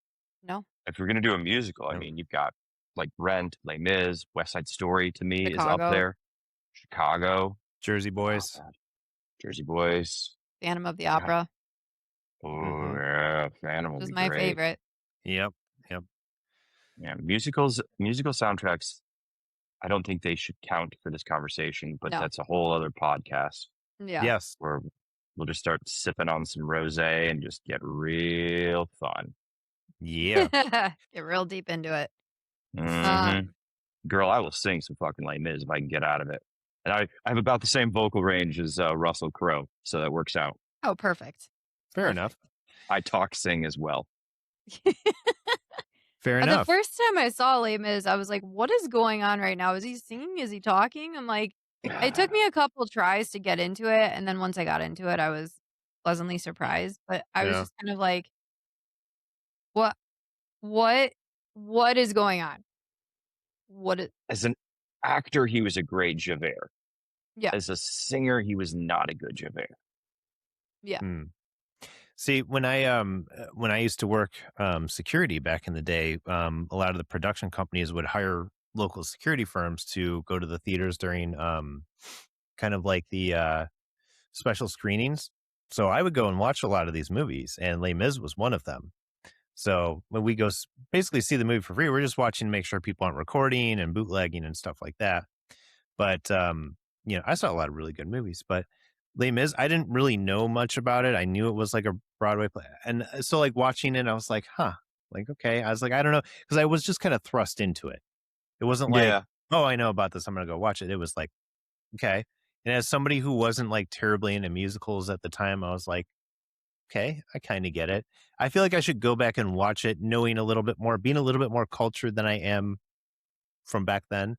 Speaker 2: No.
Speaker 3: If you're gonna do a musical, I mean, you've got like Rent, Les Mis, West Side Story to me is up there. Chicago,
Speaker 1: Jersey Boys,
Speaker 2: Phantom of the Opera.
Speaker 3: Oh yeah, Phantom
Speaker 2: was
Speaker 3: be
Speaker 2: my
Speaker 3: great.
Speaker 2: favorite.
Speaker 1: Yep.
Speaker 3: Yeah, musical soundtracks. I don't think they should count for this conversation, but that's a whole other podcast.
Speaker 2: Yeah.
Speaker 1: Yes.
Speaker 3: Where we'll just start sipping on some rosé and just get real fun.
Speaker 1: Yeah.
Speaker 2: Get real deep into it.
Speaker 3: Girl, I will sing some fucking Les Mis if I can get out of it. And I have about the same vocal range as Russell Crowe, so that works out.
Speaker 2: Oh, perfect.
Speaker 1: Fair enough.
Speaker 3: I sing as well.
Speaker 1: Fair enough.
Speaker 2: The first time I saw Les Mis, I was like, what is going on right now? Is he singing? Is he talking? I'm like, it took me a couple tries to get into it. And then once I got into it, I was pleasantly surprised. But I was just kind of like, what is going on?
Speaker 3: As an actor, he was a great Javert.
Speaker 2: Yeah.
Speaker 3: As a singer, he was not a good Javert.
Speaker 2: Yeah.
Speaker 1: See, when I used to work security back in the day, a lot of the production companies would hire local security firms to go to the theaters during kind of like the special screenings. So I would go and watch a lot of these movies, and Les Mis was one of them. So when we go basically see the movie for free, we're just watching to make sure people aren't recording and bootlegging and stuff like that. But I saw a lot of really good movies, but Les Mis, I didn't really know much about it. I knew it was like a Broadway play, and so like watching it, I was like, huh, like okay. I was like, I don't know, because I was just kind of thrust into it. It wasn't like,
Speaker 3: Yeah.
Speaker 1: oh, I know about this, I'm gonna go watch it. It was like, okay. And as somebody who wasn't like terribly into musicals at the time, I was like, okay, I kind of get it. I feel like I should go back and watch it, knowing a little bit more, being a little bit more cultured than I am from back then.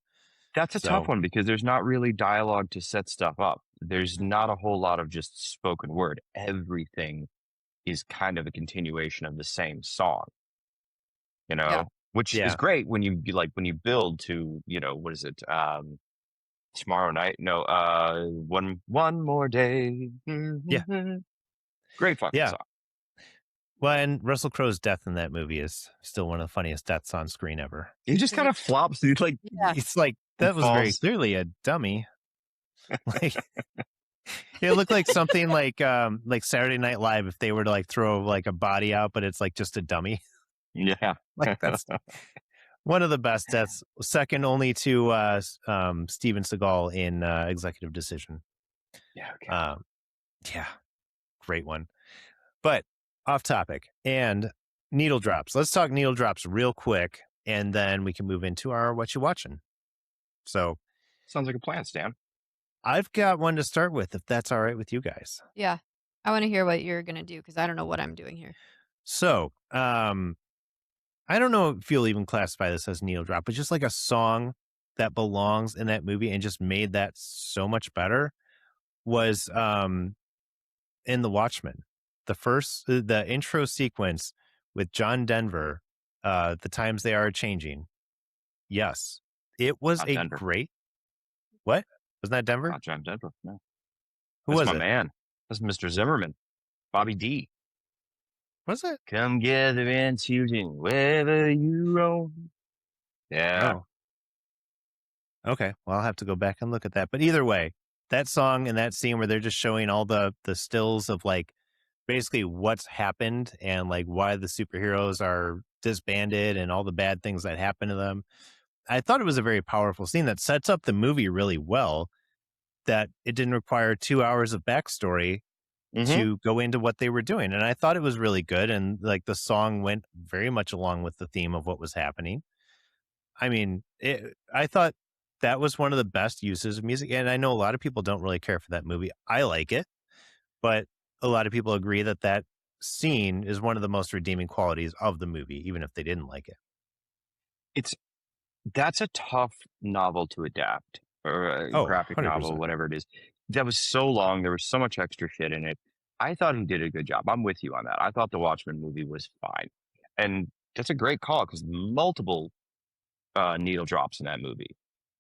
Speaker 3: That's a tough
Speaker 1: So
Speaker 3: one because there's not really dialogue to set stuff up. There's not a whole lot of just spoken word. Everything is kind of a continuation of the same song,
Speaker 2: Yeah.
Speaker 3: which is
Speaker 1: yeah,
Speaker 3: great when when you build to, what is it? Tomorrow night? No, one more day.
Speaker 1: yeah,
Speaker 3: Great fucking
Speaker 1: yeah.
Speaker 3: song.
Speaker 1: Well, and Russell Crowe's death in that movie is still one of the funniest deaths on screen ever.
Speaker 3: He just kind of flops. He's like,
Speaker 2: Yeah.
Speaker 1: It's like
Speaker 3: he
Speaker 1: that was very
Speaker 3: falls.
Speaker 1: clearly a dummy. Like it looked like something like Saturday Night Live if they were to like throw like a body out, but it's like just a dummy.
Speaker 3: Yeah.
Speaker 1: Like that's one of the best deaths, second only to Steven Seagal in Executive Decision.
Speaker 3: Yeah. Okay.
Speaker 1: Yeah, great one. But off topic and needle drops. Let's talk needle drops real quick, and then we can move into our what you watching. So
Speaker 3: Sounds like a plan, Stan.
Speaker 1: I've got one to start with, if that's all right with you guys.
Speaker 2: Yeah. I want to hear what you're going to do because I don't know what I'm doing here.
Speaker 1: So, I don't know if you'll even classify this as needle drop, but just like a song that belongs in that movie and just made that so much better was in The Watchmen. The intro sequence with John Denver, The Times They Are Changing. Yes. It was
Speaker 3: Not
Speaker 1: a
Speaker 3: Denver.
Speaker 1: great. What? Wasn't that Denver?
Speaker 3: Not John Denver. No.
Speaker 1: Who
Speaker 3: That's
Speaker 1: was
Speaker 3: my
Speaker 1: it?
Speaker 3: man. That's Mr. Zimmerman. Bobby D.
Speaker 1: Was it?
Speaker 3: Come gather and choosing wherever you roam. Yeah.
Speaker 1: Oh. Okay. Well, I'll have to go back and look at that. But either way, that song and that scene where they're just showing all the stills of like basically what's happened and like why the superheroes are disbanded and all the bad things that happen to them. I thought it was a very powerful scene that sets up the movie really well, that it didn't require 2 hours of backstory to go into what they were doing. And I thought it was really good. And like the song went very much along with the theme of what was happening. I mean, I thought that was one of the best uses of music. And I know a lot of people don't really care for that movie. I like it, but a lot of people agree that that scene is one of the most redeeming qualities of the movie, even if they didn't like it.
Speaker 3: That's a tough novel to adapt, or a graphic
Speaker 1: 100%.
Speaker 3: novel, whatever it is. That was so long. There was so much extra shit in it. I thought he did a good job. I'm with you on that. I thought the Watchmen movie was fine. And that's a great call because multiple needle drops in that movie.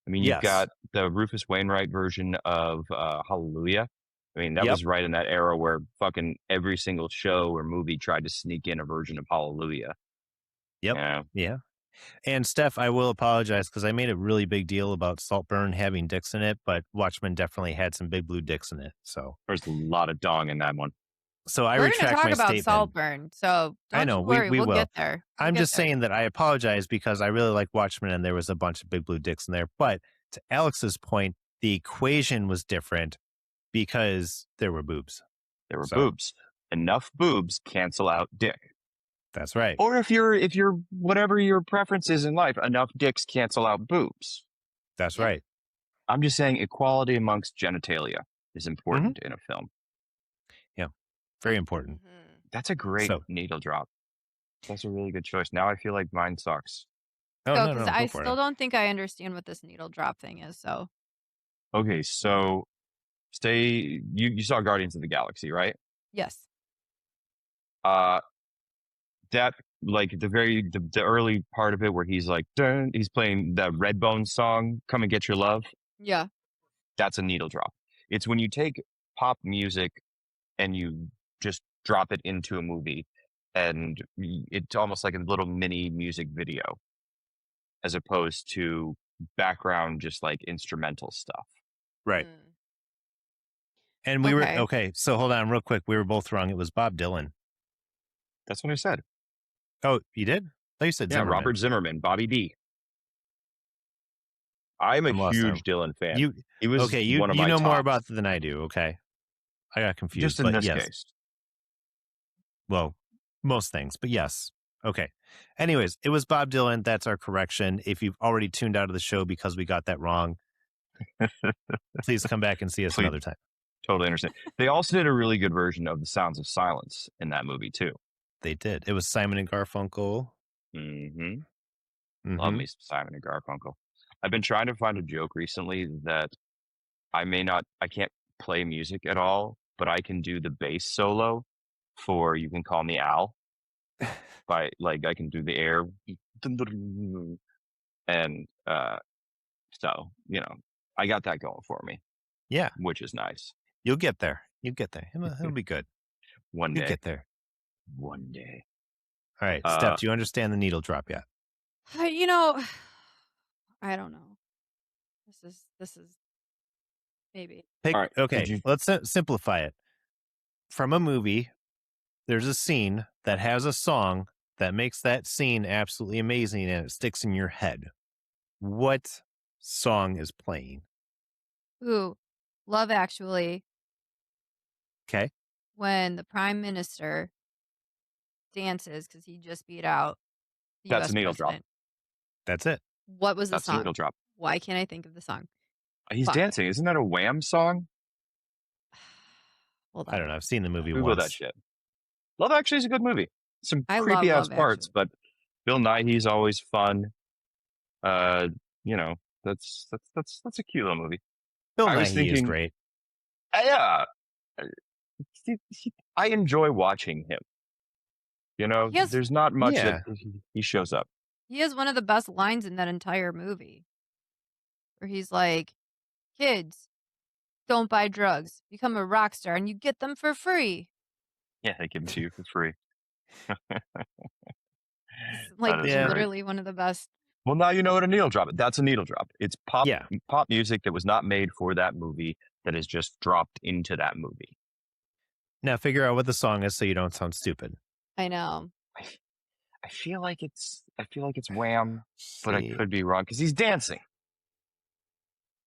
Speaker 3: I mean, you've
Speaker 1: Yes.
Speaker 3: got the Rufus Wainwright version of Hallelujah. I mean, that
Speaker 1: Yep.
Speaker 3: was right in that era where fucking every single show or movie tried to sneak in a version of Hallelujah.
Speaker 1: Yep.
Speaker 3: Yeah.
Speaker 1: Yeah. And Steph, I will apologize because I made a really big deal about Saltburn having dicks in it, but Watchmen definitely had some big blue dicks in it. So
Speaker 3: There's a lot of dong in that one.
Speaker 1: I
Speaker 2: We're going to
Speaker 1: retract
Speaker 2: talk
Speaker 1: my
Speaker 2: about
Speaker 1: statement.
Speaker 2: Saltburn, so
Speaker 1: I
Speaker 2: don't
Speaker 1: know,
Speaker 2: you worry.
Speaker 1: we
Speaker 2: We'll
Speaker 1: will.
Speaker 2: get there.
Speaker 1: I'm just saying that I apologize because I really like Watchmen and there was a bunch of big blue dicks in there. But to Alex's point, the equation was different because there were boobs.
Speaker 3: There were boobs. Enough boobs cancel out dick.
Speaker 1: That's right.
Speaker 3: Or if you're whatever your preference is in life, enough dicks cancel out boobs.
Speaker 1: That's right.
Speaker 3: I'm just saying equality amongst genitalia is important in a film.
Speaker 1: Yeah. Very important.
Speaker 3: That's a great needle drop. That's a really good choice. Now I feel like mine sucks.
Speaker 1: Oh,
Speaker 2: no,
Speaker 1: no,
Speaker 2: because I still don't think I understand what this needle drop thing is. So,
Speaker 3: okay, so you saw Guardians of the Galaxy, right?
Speaker 2: yes.
Speaker 3: That like the early part of it where he's like he's playing the Redbone song, "Come and Get Your Love."
Speaker 2: Yeah.
Speaker 3: That's a needle drop. It's when you take pop music and you just drop it into a movie, and it's almost like a little mini music video, as opposed to background, just like instrumental stuff.
Speaker 1: Right.
Speaker 2: Mm.
Speaker 1: And we were okay. So hold on, real quick. We were both wrong. It was Bob Dylan.
Speaker 3: That's what I said.
Speaker 1: Oh, you did? I thought you said Zimmerman.
Speaker 3: Robert Zimmerman, Bobby D. I'm a huge Dylan fan. He was one of my
Speaker 1: you know
Speaker 3: tops.
Speaker 1: more about it than I do. Okay, I got confused.
Speaker 3: Just in this case.
Speaker 1: Well, most things, but yes. Okay. Anyways, it was Bob Dylan. That's our correction. If you've already tuned out of the show because we got that wrong, please come back and see us another time.
Speaker 3: Totally understand. They also did a really good version of The Sounds of Silence in that movie too.
Speaker 1: They did. It was Simon and Garfunkel.
Speaker 3: Love me some Simon and Garfunkel. I've been trying to find a joke recently that I can't play music at all, but I can do the bass solo for You Can Call Me Al. I can do the air. And so, I got that going for me.
Speaker 1: Yeah.
Speaker 3: Which is nice.
Speaker 1: You'll get there. It'll be good.
Speaker 3: One day.
Speaker 1: You'll get there.
Speaker 3: One day.
Speaker 1: All right. Steph, do you understand the needle drop yet?
Speaker 2: I don't know. This is maybe.
Speaker 3: All right.
Speaker 1: Okay. Let's simplify it. From a movie, there's a scene that has a song that makes that scene absolutely amazing and it sticks in your head. What song is playing?
Speaker 2: Ooh, Love Actually.
Speaker 1: Okay.
Speaker 2: When the Prime Minister dances because he just beat out the
Speaker 3: That's
Speaker 2: US
Speaker 3: a needle
Speaker 2: president.
Speaker 3: drop.
Speaker 1: That's it.
Speaker 2: What was the
Speaker 3: That's
Speaker 2: song?
Speaker 3: A needle drop.
Speaker 2: Why can't I think of the song?
Speaker 3: He's dancing. Isn't that a Wham song?
Speaker 2: Hold on.
Speaker 1: I don't know. I've seen the movie
Speaker 3: Google
Speaker 1: once.
Speaker 3: that shit. Love Actually is a good movie. Some creepy ass parts,
Speaker 2: Actually.
Speaker 3: but Bill Nighy's always fun. That's a cute little movie.
Speaker 1: Bill Nighy is great.
Speaker 3: Yeah. I enjoy watching him. There's not much that he shows up.
Speaker 2: He has one of the best lines in that entire movie where he's like, kids, don't buy drugs. Become a rock star and you get them for free.
Speaker 3: Yeah, they give them to you for free.
Speaker 2: Literally one of the best.
Speaker 3: Well, now you know what a needle drop is. That's a needle drop. It's pop music that was not made for that movie that is just dropped into that movie.
Speaker 1: Now figure out what the song is so you don't sound stupid.
Speaker 2: I know.
Speaker 3: I feel like it's Wham, but I could be wrong because he's dancing.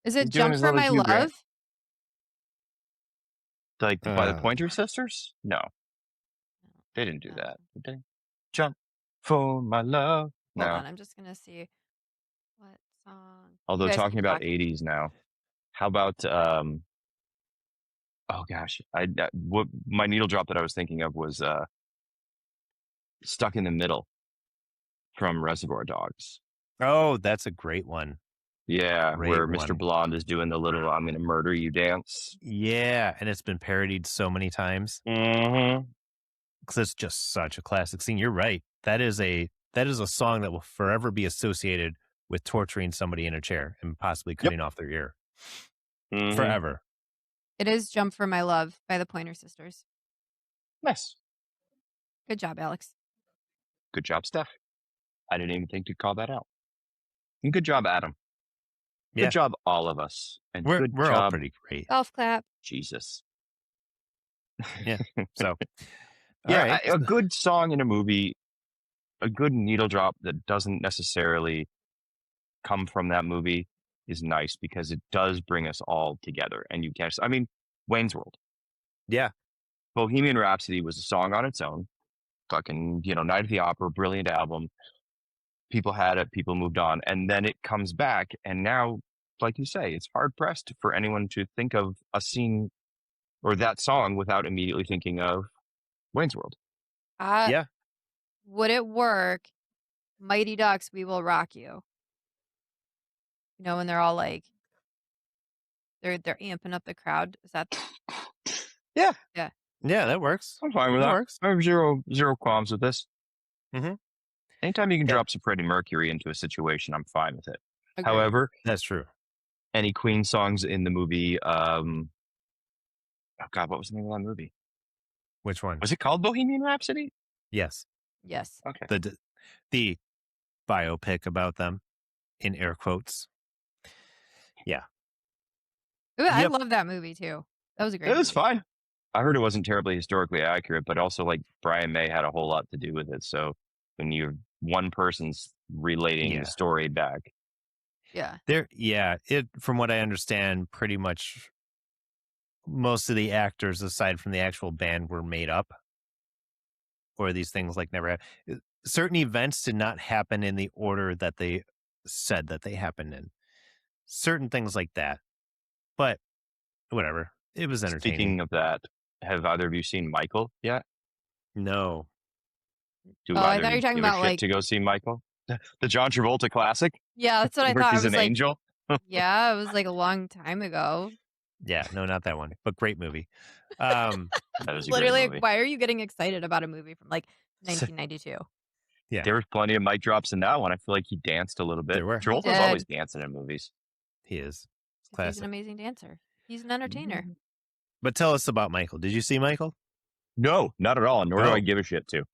Speaker 2: Is it Jump for My Love?
Speaker 3: By the Pointer Sisters? No. They didn't do that, did they? Jump for my love.
Speaker 2: Hold on, I'm just gonna see what song.
Speaker 3: Although talking about 80s now, how about oh gosh, what my needle drop that I was thinking of was Stuck in the Middle from Reservoir Dogs.
Speaker 1: Oh, that's a great one.
Speaker 3: Yeah, where Mr. Blonde is doing the little "I'm gonna murder you" dance.
Speaker 1: Yeah, and it's been parodied so many times.
Speaker 3: Mm-hmm.
Speaker 1: Because it's just such a classic scene. You're right. That is a song that will forever be associated with torturing somebody in a chair and possibly cutting off their ear. Mm-hmm. Forever.
Speaker 2: It is Jump for My Love by the Pointer Sisters.
Speaker 3: Nice.
Speaker 2: Good job, Alex.
Speaker 3: Good job, Steph. I didn't even think to call that out. And good job, Adam. Good job, all of us. And
Speaker 1: we're
Speaker 3: good job,
Speaker 1: all pretty great.
Speaker 2: Golf clap.
Speaker 3: Jesus.
Speaker 1: Yeah. So,
Speaker 3: a good song in a movie, a good needle drop that doesn't necessarily come from that movie is nice because it does bring us all together. And you catch, Wayne's World.
Speaker 1: Yeah.
Speaker 3: Bohemian Rhapsody was a song on its own. Fucking, Night at the Opera, brilliant album. People had it, people moved on. And then it comes back. And now, like you say, it's hard pressed for anyone to think of a scene or that song without immediately thinking of Wayne's World.
Speaker 2: Would it work? Mighty Ducks, We Will Rock You. When they're all like, they're amping up the crowd. Is that?
Speaker 3: Yeah.
Speaker 2: Yeah.
Speaker 1: Yeah, that works.
Speaker 3: I'm fine with that.
Speaker 1: Works.
Speaker 3: I have zero qualms with this.
Speaker 1: Mm-hmm.
Speaker 3: Anytime you can drop some Freddie Mercury into a situation, I'm fine with it.
Speaker 2: Agreed.
Speaker 3: However,
Speaker 1: that's true.
Speaker 3: Any Queen songs in the movie? Oh God, what was the name of that movie?
Speaker 1: Which one?
Speaker 3: Was it called Bohemian Rhapsody?
Speaker 1: Yes.
Speaker 2: Yes.
Speaker 3: Okay.
Speaker 1: The biopic about them, in air quotes. Yeah.
Speaker 2: Ooh, I
Speaker 1: Yep.
Speaker 2: love that movie too. That was a great
Speaker 3: It was
Speaker 2: movie.
Speaker 3: fine. I heard it wasn't terribly historically accurate, but also like Brian May had a whole lot to do with it. So when you're one person's relating the story back.
Speaker 2: Yeah.
Speaker 1: It, from what I understand, pretty much most of the actors, aside from the actual band, were made up. Or these things like never happened. Certain events did not happen in the order that they said that they happened in. Certain things like that. But whatever. It was entertaining.
Speaker 3: Speaking of that, have either of you seen Michael yet?
Speaker 1: No.
Speaker 3: Do
Speaker 2: I
Speaker 3: either
Speaker 2: thought you were talking
Speaker 3: give a
Speaker 2: about
Speaker 3: shit
Speaker 2: like
Speaker 3: to go see Michael? The John Travolta classic?
Speaker 2: Yeah, that's what I
Speaker 3: Where
Speaker 2: thought. I
Speaker 3: he's
Speaker 2: was
Speaker 3: an
Speaker 2: like,
Speaker 3: angel?
Speaker 2: yeah, it was like a long time ago.
Speaker 1: Yeah, no, not that one. But great movie.
Speaker 3: That was a great
Speaker 2: Literally,
Speaker 3: movie.
Speaker 2: why are you getting excited about a movie from like 1992?
Speaker 1: Yeah.
Speaker 3: There was plenty of mic drops in that one. I feel like he danced a little bit.
Speaker 1: There were.
Speaker 3: Travolta's always dancing in movies.
Speaker 1: He is.
Speaker 2: He's an amazing dancer. He's an entertainer.
Speaker 1: But tell us about Michael. Did you see Michael?
Speaker 3: No, not at all. Nor do I give a shit to.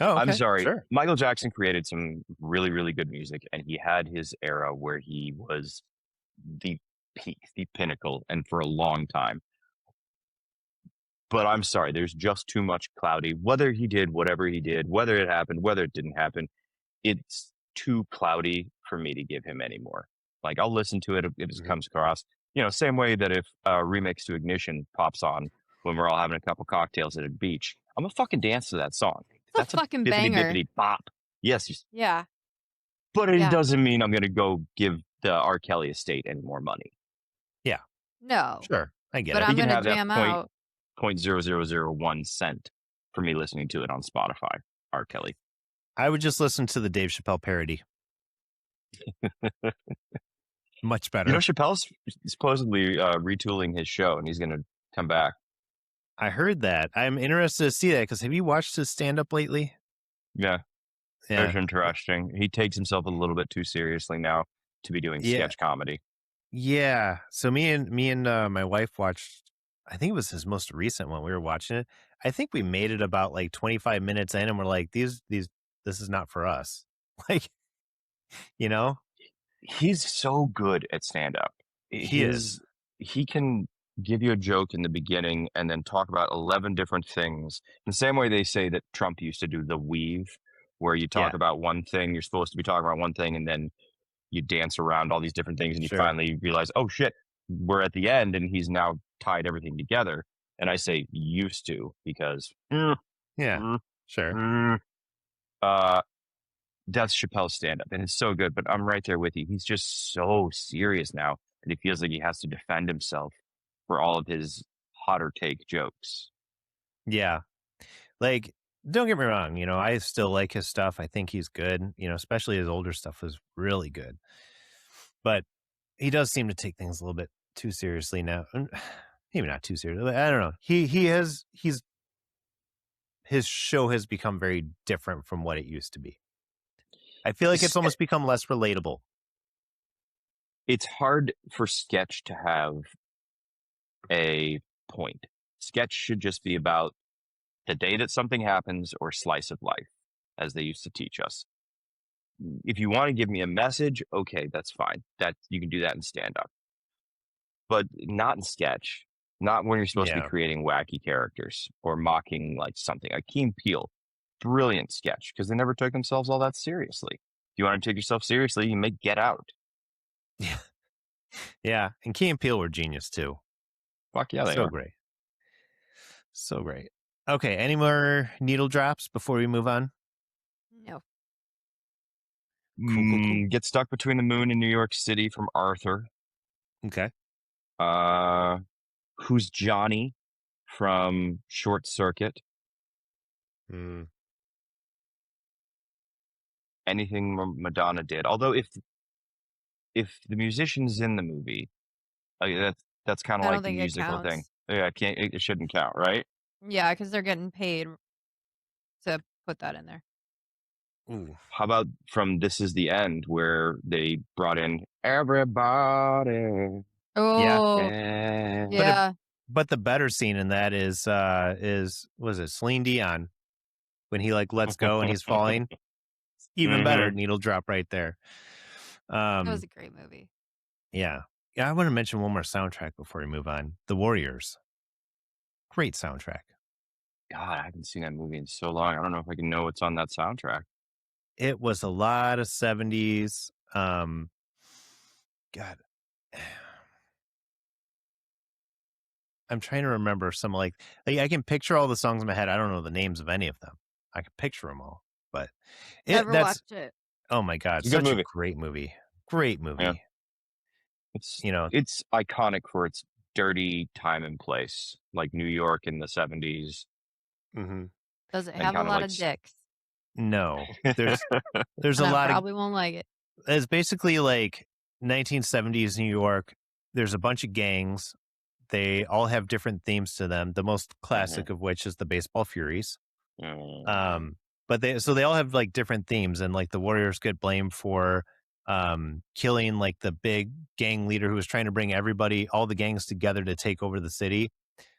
Speaker 1: Oh, okay.
Speaker 3: I'm sorry.
Speaker 1: Sure.
Speaker 3: Michael Jackson created some really, really good music, and he had his era where he was the peak, the pinnacle, and for a long time. But I'm sorry, there's just too much cloudy. Whether he did whatever he did, whether it happened, whether it didn't happen, it's too cloudy for me to give him anymore. Like, I'll listen to it if it comes across. You know, same way that if a remix to Ignition pops on when we're all having a couple cocktails at a beach, I'm gonna fucking dance to that song.
Speaker 2: That's a fucking
Speaker 3: bippity
Speaker 2: banger.
Speaker 3: bippity bop. Yes.
Speaker 2: Yeah.
Speaker 3: But it doesn't mean I'm gonna go give the R. Kelly estate any more money.
Speaker 1: Yeah.
Speaker 2: No.
Speaker 1: Sure. I get
Speaker 2: but
Speaker 1: it.
Speaker 2: I'm
Speaker 3: He can
Speaker 2: gonna
Speaker 3: have
Speaker 2: jam
Speaker 3: that
Speaker 2: out.
Speaker 3: 0.0001 cent for me listening to it on Spotify. R. Kelly.
Speaker 1: I would just listen to the Dave Chappelle parody. Much better.
Speaker 3: You know, Chappelle's supposedly retooling his show, and he's going to come back.
Speaker 1: I heard that. I'm interested to see that because have you watched his stand-up lately?
Speaker 3: Yeah. Very interesting. He takes himself a little bit too seriously now to be doing sketch comedy.
Speaker 1: Yeah. So me and my wife watched. I think it was his most recent one. We were watching it. I think we made it about like 25 minutes in, and we're like, this is not for us. Like, you know,
Speaker 3: he's so good at stand-up.
Speaker 1: He is.
Speaker 3: He can give you a joke in the beginning and then talk about 11 different things. In the same way they say that Trump used to do the weave, where you talk about one thing, you're supposed to be talking about one thing, and then you dance around all these different things, and you finally realize, oh shit, we're at the end, and he's now tied everything together. And I say used to because that's Chappelle's stand-up, and it's so good. But I'm right there with you. He's just so serious now, and he feels like he has to defend himself for all of his hotter take jokes.
Speaker 1: Yeah. Like, don't get me wrong. You know, I still like his stuff. I think he's good. You know, especially his older stuff was really good. But he does seem to take things a little bit too seriously now. Maybe not too seriously. I don't know. His show has become very different from what it used to be. I feel like it's almost become less relatable.
Speaker 3: It's hard for sketch to have a point. Sketch should just be about the day that something happens or slice of life, as they used to teach us. If you want to give me a message, okay, that's fine. That you can do that in stand-up. But not in sketch. Not when you're supposed to be creating wacky characters or mocking like something. Like Key and Peele, brilliant sketch because they never took themselves all that seriously. If you want to take yourself seriously, you make Get Out.
Speaker 1: Yeah. Yeah. And Key and Peele were genius too.
Speaker 3: Fuck yeah, they
Speaker 1: are.
Speaker 3: Great.
Speaker 1: So great. Okay. Any more needle drops before we move on?
Speaker 2: No.
Speaker 3: Cool. Get Stuck Between the Moon and New York City from Arthur.
Speaker 1: Okay.
Speaker 3: Who's Johnny from Short Circuit? Anything Madonna did. Although if the musician's in the movie, that's kind of like the musical thing. Yeah, it shouldn't count, right?
Speaker 2: Yeah, because they're getting paid to put that in there.
Speaker 1: Ooh.
Speaker 3: How about from This Is the End, where they brought in everybody?
Speaker 2: Oh, yeah.
Speaker 1: But the better scene in that is was it Celine Dion when he like lets go and he's falling? Even better, needle drop right there.
Speaker 2: That was a great movie.
Speaker 1: Yeah. Yeah, I want to mention one more soundtrack before we move on. The Warriors. Great soundtrack.
Speaker 3: God, I haven't seen that movie in so long. I don't know if I can know what's on that soundtrack.
Speaker 1: It was a lot of 70s. God. I'm trying to remember some like I can picture all the songs in my head. I don't know the names of any of them. I can picture them all, but
Speaker 2: Never
Speaker 1: that's
Speaker 2: watched it.
Speaker 1: oh my God,
Speaker 3: It's a good
Speaker 1: such a
Speaker 3: movie.
Speaker 1: great movie. Great movie.
Speaker 3: Yeah. It's iconic for its dirty time and place, like New York in the 70s.
Speaker 1: Mm-hmm.
Speaker 2: Does it
Speaker 3: And
Speaker 2: have a
Speaker 3: kind of
Speaker 2: lot
Speaker 3: like
Speaker 2: of dicks?
Speaker 1: No, there's a
Speaker 2: And I
Speaker 1: lot of.
Speaker 2: probably won't like it.
Speaker 1: It's basically like 1970s New York. There's a bunch of gangs. They all have different themes to them. The most classic of which is the Baseball Furies. But they all have like different themes, and like the Warriors get blamed for killing like the big gang leader who was trying to bring all the gangs together to take over the city.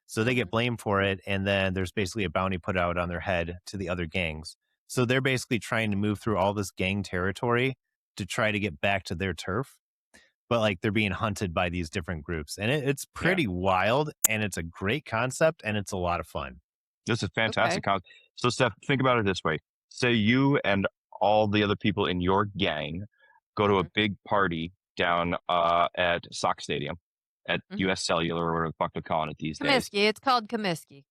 Speaker 1: So they get blamed for it, and then there's basically a bounty put out on their head to the other gangs. So they're basically trying to move through all this gang territory to try to get back to their turf. But like they're being hunted by these different groups, and it's pretty wild, and it's a great concept, and it's a lot of fun.
Speaker 3: It's a fantastic concept. So, Steph, think about it this way. Say you and all the other people in your gang go to a big party down at Sox Stadium at US Cellular or whatever the fuck they're calling it these days.
Speaker 2: Comiskey. It's called Comiskey.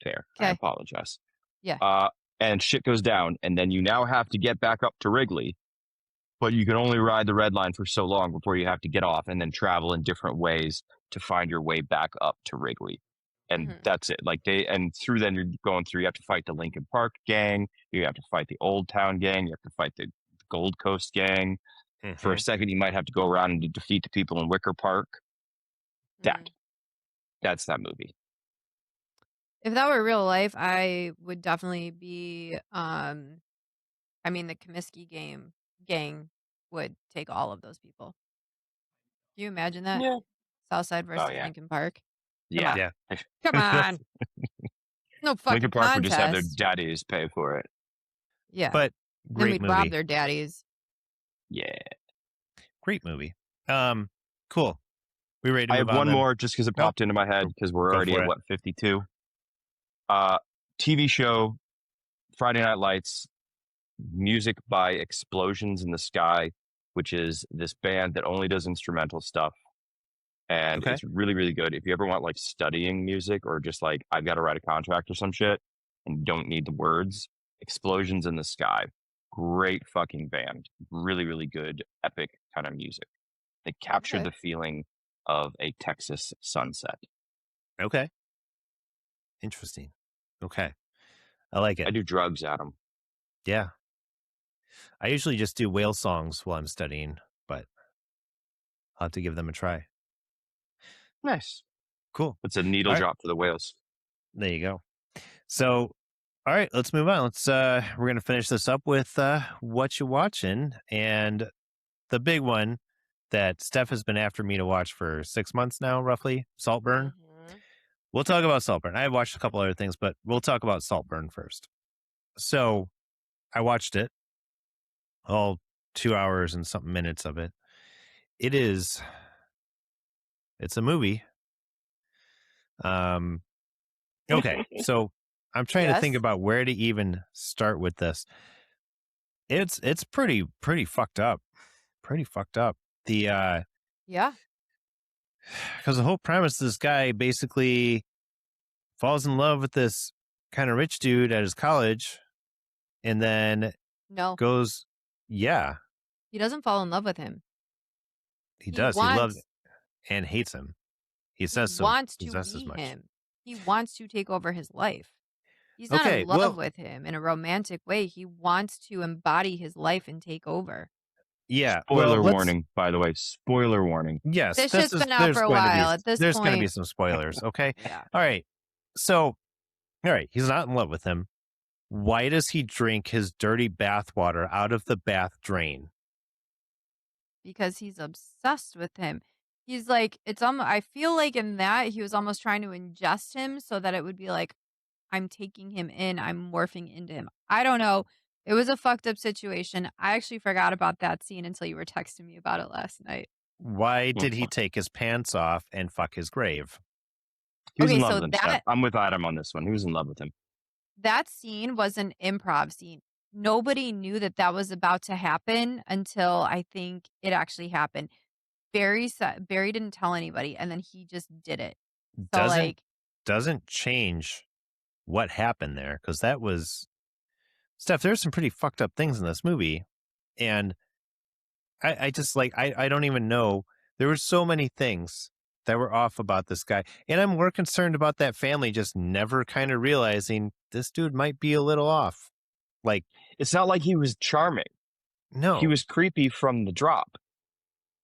Speaker 3: Fair. I apologize.
Speaker 2: Yeah.
Speaker 3: And shit goes down, and then you now have to get back up to Wrigley, but you can only ride the red line for so long before you have to get off and then travel in different ways to find your way back up to Wrigley. And that's it. Like through then you're going through, you have to fight the Lincoln Park gang, you have to fight the Old Town gang, you have to fight the Gold Coast gang. For a second, you might have to go around and defeat the people in Wicker Park. That's that movie.
Speaker 2: If that were real life, I would definitely be the Comiskey gang would take all of those people. Can you imagine that?
Speaker 3: Yeah.
Speaker 2: Southside versus Lincoln Park.
Speaker 3: Yeah.
Speaker 2: Come on. No fucking
Speaker 3: Lincoln Park would just have their
Speaker 2: contest.
Speaker 3: daddies pay for it.
Speaker 2: Yeah.
Speaker 1: But
Speaker 2: then
Speaker 1: great
Speaker 2: we'd
Speaker 1: movie.
Speaker 2: rob their daddies.
Speaker 3: Yeah.
Speaker 1: Great movie. Cool. We ready to
Speaker 3: I
Speaker 1: move
Speaker 3: have
Speaker 1: on
Speaker 3: one
Speaker 1: then?
Speaker 3: more just because it popped into my head because we're already at 52. TV show, Friday Night Lights, music by Explosions in the Sky, which is this band that only does instrumental stuff. And it's really, really good. If you ever want like studying music or just like, I've got to write a contract or some shit and don't need the words, Explosions in the Sky. Great fucking band. Really, really good, epic kind of music. They captured the feeling of a Texas sunset.
Speaker 1: Okay. Interesting. Okay. I like it.
Speaker 3: I do drugs, Adam.
Speaker 1: Yeah. I usually just do whale songs while I'm studying, but I'll have to give them a try.
Speaker 3: Nice.
Speaker 1: Cool.
Speaker 3: It's a needle drop for the whales.
Speaker 1: There you go. So, all right, let's move on. We're going to finish this up with what you watching, and the big one that Steph has been after me to watch for 6 months now, roughly, Saltburn. We'll talk about Saltburn. I've watched a couple other things, but we'll talk about Saltburn first. So, I watched it, all 2 hours and something minutes of it. It's a movie. Okay, so I'm trying to think about where to even start with this. It's pretty fucked up. Pretty fucked up. Because the whole premise, this guy basically falls in love with this kind of rich dude at his college, and then goes, he
Speaker 2: doesn't fall in love with him.
Speaker 1: He does. He loves and hates him. He says so.
Speaker 2: Wants to be him. He wants to take over his life. He's not in love with him in a romantic way. He wants to embody his life and take over.
Speaker 1: Yeah.
Speaker 3: Spoiler warning, by the way. Spoiler warning.
Speaker 1: Yes.
Speaker 2: This shit's been out for a while. At this point,
Speaker 1: there's going to be some spoilers. Okay.
Speaker 2: Yeah.
Speaker 1: All right. So, all right. He's not in love with him. Why does he drink his dirty bath water out of the bath drain?
Speaker 2: Because he's obsessed with him. He's like, it's I feel like in that he was almost trying to ingest him so that it would be like, I'm taking him in, I'm morphing into him. I don't know. It was a fucked up situation. I actually forgot about that scene until you were texting me about it last night.
Speaker 1: Why did he take his pants off and fuck his grave?
Speaker 3: He was
Speaker 2: Okay,
Speaker 3: in love
Speaker 2: so
Speaker 3: with him, Steph. I'm with Adam on this one. He was in love with him.
Speaker 2: that scene was an improv scene. Nobody knew that that was about to happen until I think it actually happened. Barry didn't tell anybody, and then he just did it. So
Speaker 1: Doesn't change what happened there, because that was Steph. There's some pretty fucked up things in this movie, and I just I don't even know. There were so many things that were off about this guy, and I'm more concerned about that family just never kind of realizing this dude might be a little off. Like,
Speaker 3: it's not like he was charming.
Speaker 1: No,
Speaker 3: he was creepy from the drop.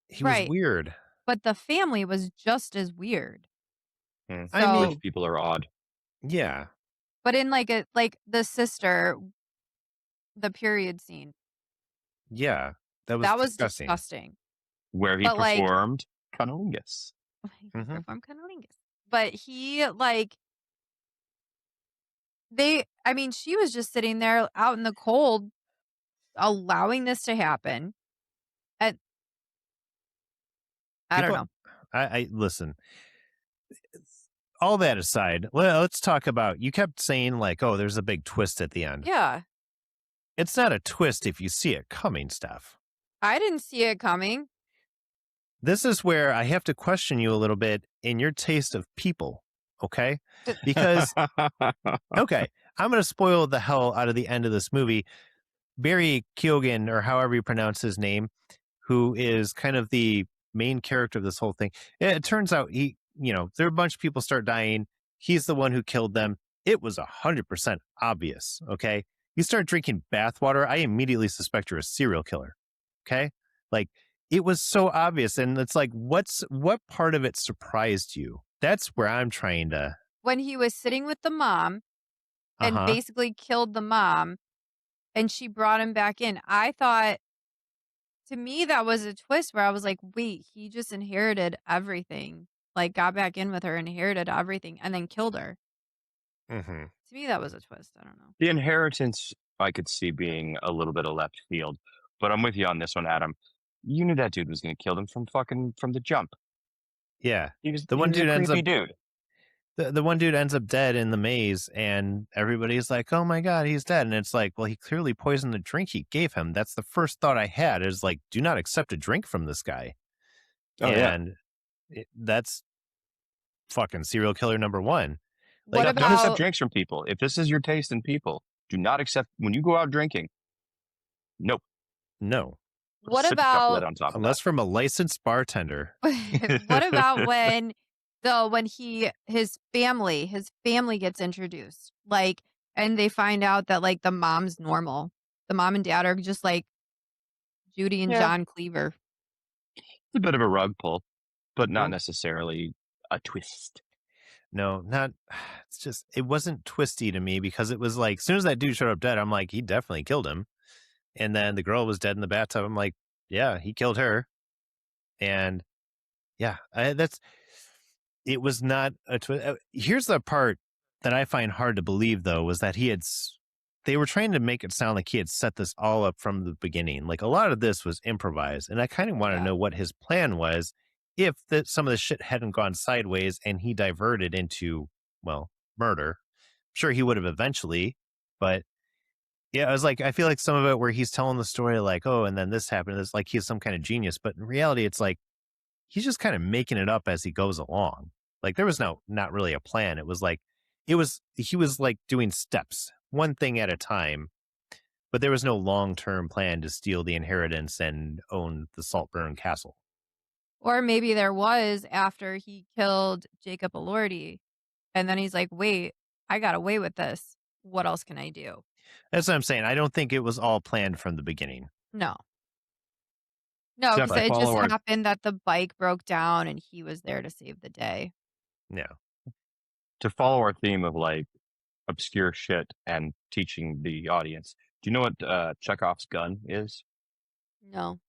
Speaker 1: He was weird,
Speaker 2: but the family was just as weird.
Speaker 3: So,
Speaker 1: I mean,
Speaker 3: rich people are odd.
Speaker 1: Yeah,
Speaker 2: but in like the sister, the period scene.
Speaker 1: Yeah, that was disgusting.
Speaker 3: Where he performed cunnilingus.
Speaker 2: He performed cunnilingus. But he she was just sitting there out in the cold, allowing this to happen. And I don't know.
Speaker 1: I listen. All that aside, let's talk about. You kept saying like, "Oh, there's a big twist at the end."
Speaker 2: Yeah,
Speaker 1: it's not a twist if you see it coming, Steph.
Speaker 2: I didn't see it coming.
Speaker 1: This is where I have to question you a little bit in your taste of people, okay? Because, okay, I'm going to spoil the hell out of the end of this movie. Barry Keoghan, or however you pronounce his name, who is kind of the main character of this whole thing. It turns out there are a bunch of people start dying. He's the one who killed them. It was 100% obvious, okay? You start drinking bathwater, I immediately suspect you're a serial killer, okay? Like, it was so obvious, and it's like, what part of it surprised you? That's where I'm trying to.
Speaker 2: When he was sitting with the mom and basically killed the mom, and she brought him back in, I thought, to me, that was a twist where I was like, wait, he just inherited everything. Like, got back in with her, inherited everything, and then killed her.
Speaker 1: Mm-hmm.
Speaker 2: To me, that was a twist. I don't know.
Speaker 3: The inheritance I could see being a little bit of left field, but I'm with you on this one, Adam. You knew that dude was going to kill them from the jump.
Speaker 1: Yeah,
Speaker 3: he was
Speaker 1: the one dude ends up.
Speaker 3: Dude.
Speaker 1: The one dude ends up dead in the maze, and everybody's like, "Oh my god, he's dead!" And it's like, well, he clearly poisoned the drink he gave him. That's the first thought I had. Is like, do not accept a drink from this guy.
Speaker 3: Oh,
Speaker 1: and that's fucking serial killer number one.
Speaker 3: Like, don't accept drinks from people. If this is your taste in people, do not accept when you go out drinking. Nope.
Speaker 1: No.
Speaker 2: What about
Speaker 1: unless from a licensed bartender?
Speaker 2: What about when his family gets introduced, like, and they find out that like the mom's normal, the mom and dad are just like Judy and John Cleaver.
Speaker 3: It's a bit of a rug pull, but not necessarily a twist.
Speaker 1: No, not. It's just, it wasn't twisty to me, because it was like, as soon as that dude showed up dead, I'm like, he definitely killed him. And then the girl was dead in the bathtub. I'm like, yeah, he killed her. And yeah, it was not a twist. Here's the part that I find hard to believe, though, was that they were trying to make it sound like he had set this all up from the beginning. Like, a lot of this was improvised. And I kind of want to know what his plan was if some of the shit hadn't gone sideways and he diverted into, well, murder. I'm sure he would have eventually, but yeah, I was like, I feel like some of it where he's telling the story like, oh, and then this happened, it's like he's some kind of genius. But in reality, it's like he's just kind of making it up as he goes along. Like, there was not really a plan. It was like, he was like doing steps, one thing at a time, but there was no long-term plan to steal the inheritance and own the Saltburn Castle.
Speaker 2: Or maybe there was after he killed Jacob Elordi, and then he's like, wait, I got away with this. What else can I do?
Speaker 1: That's what I'm saying. I don't think it was all planned from the beginning.
Speaker 2: No, because it just happened that the bike broke down and he was there to save the day.
Speaker 1: Yeah.
Speaker 3: To follow our theme of like obscure shit and teaching the audience, do you know what Chekhov's gun is?
Speaker 2: No.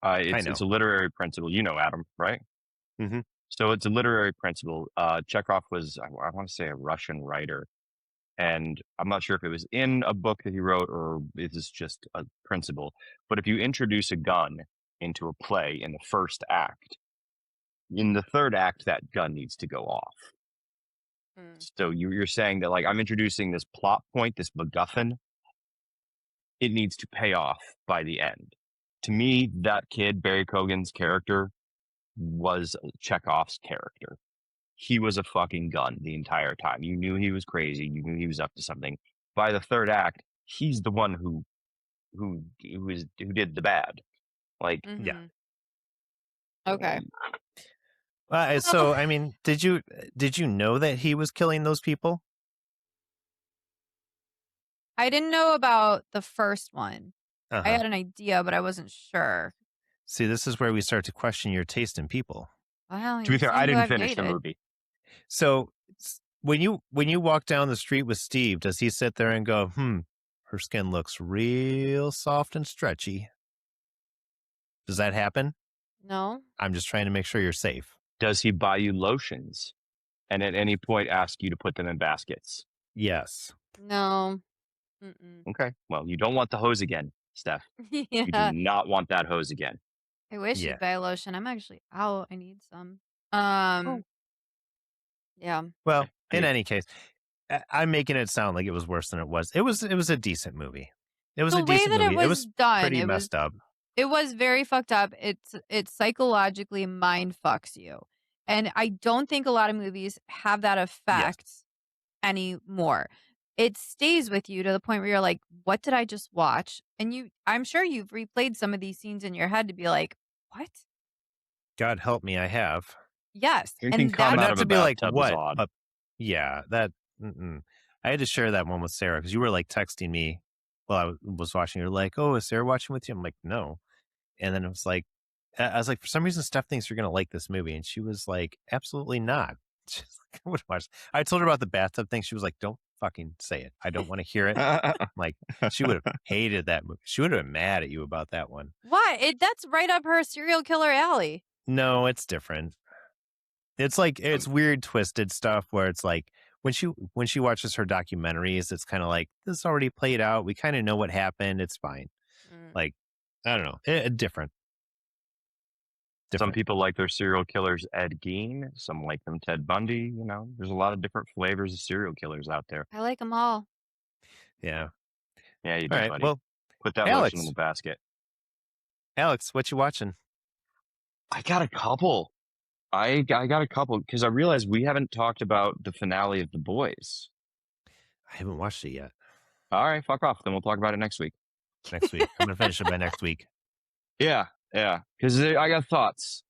Speaker 1: I know.
Speaker 3: It's a literary principle. You know, Adam, right?
Speaker 1: Mm-hmm.
Speaker 3: So it's a literary principle. Chekhov was, I want to say, a Russian writer. And I'm not sure if it was in a book that he wrote or if it's just a principle. But if you introduce a gun into a play in the first act, in the third act, that gun needs to go off. So you're saying that, like, I'm introducing this plot point, this MacGuffin, it needs to pay off by the end. To me, that kid, Barry Kogan's character, was Chekhov's character. He was a fucking gun the entire time. You knew he was crazy. You knew he was up to something. By the third act, he's the one who did the bad. Like,
Speaker 1: Yeah.
Speaker 2: Okay.
Speaker 1: So, I mean, did you know that he was killing those people?
Speaker 2: I didn't know about the first one. I
Speaker 1: Uh-huh.
Speaker 2: had an idea, but I wasn't sure.
Speaker 1: See, this is where we start to question your taste in people.
Speaker 2: Well,
Speaker 3: to be fair, I didn't finish the movie.
Speaker 1: So when you walk down the street with Steve, does he sit there and go, her skin looks real soft and stretchy? Does that happen?
Speaker 2: No.
Speaker 1: I'm just trying to make sure you're safe.
Speaker 3: Does he buy you lotions and at any point ask you to put them in baskets?
Speaker 1: Yes.
Speaker 2: No. Mm-mm.
Speaker 3: Okay. Well, you don't want the hose again, Steph.
Speaker 2: Yeah.
Speaker 3: You do not want that hose again.
Speaker 2: I wish
Speaker 1: Yeah.
Speaker 2: you'd buy lotion. I'm actually out. I need some. Yeah.
Speaker 1: Well, in any case, I'm making it sound like it was worse than it was. It was a decent movie. It was
Speaker 2: The
Speaker 1: a
Speaker 2: way
Speaker 1: decent
Speaker 2: that
Speaker 1: movie.
Speaker 2: it was done,
Speaker 1: pretty
Speaker 2: it
Speaker 1: messed up.
Speaker 2: It was very fucked up. It psychologically mind fucks you. And I don't think a lot of movies have that effect anymore. It stays with you to the point where you're like, what did I just watch? And I'm sure you've replayed some of these scenes in your head to be like, what?
Speaker 1: God help me, I have.
Speaker 2: Yes.
Speaker 3: Drinking cum out of a bathtub is odd.
Speaker 1: Yeah, that. I had to share that one with Sarah because you were like texting me while I was watching. You're like, "Oh, is Sarah watching with you?" I'm like, "No," and then it was like, I was like, for some reason, Steph thinks you're gonna like this movie, and she was like, "Absolutely not." She's like, I would watch. I told her about the bathtub thing. She was like, "Don't fucking say it. I don't want to hear it." Like, she would have hated that movie. She would have been mad at you about that one.
Speaker 2: Why? That's right up her serial killer alley.
Speaker 1: No, it's different. It's like it's weird, twisted stuff where it's like when she watches her documentaries, it's kind of like this already played out. We kind of know what happened. It's fine. Like, I don't know, different.
Speaker 3: Some people like their serial killers Ed Gein. Some like them Ted Bundy. You know, there's a lot of different flavors of serial killers out there.
Speaker 2: I like them all.
Speaker 1: Yeah.
Speaker 3: Yeah, you do, buddy.
Speaker 1: Well,
Speaker 3: put that
Speaker 1: Alex,
Speaker 3: lotion in the basket.
Speaker 1: Alex, what you watching?
Speaker 3: I got a couple. I got a couple because I realized we haven't talked about the finale of The Boys.
Speaker 1: I haven't watched it yet.
Speaker 3: All right, fuck off. Then we'll talk about it next week.
Speaker 1: I'm gonna finish it by next week.
Speaker 3: Yeah, because I got thoughts.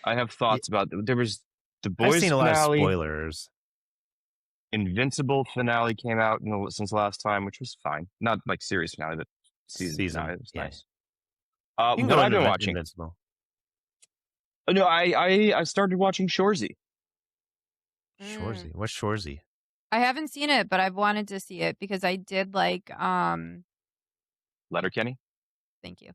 Speaker 3: I have thoughts about there was The Boys.
Speaker 1: I've seen a
Speaker 3: finale,
Speaker 1: lot of spoilers.
Speaker 3: Invincible finale came out since last time, which was fine. Not like series finale, but season finale. It was nice. What I've been watching.
Speaker 1: Invincible.
Speaker 3: No, I started watching Shoresy.
Speaker 1: Shoresy. What's Shoresy?
Speaker 2: I haven't seen it, but I've wanted to see it because I did like
Speaker 3: Letterkenny.
Speaker 2: Thank you.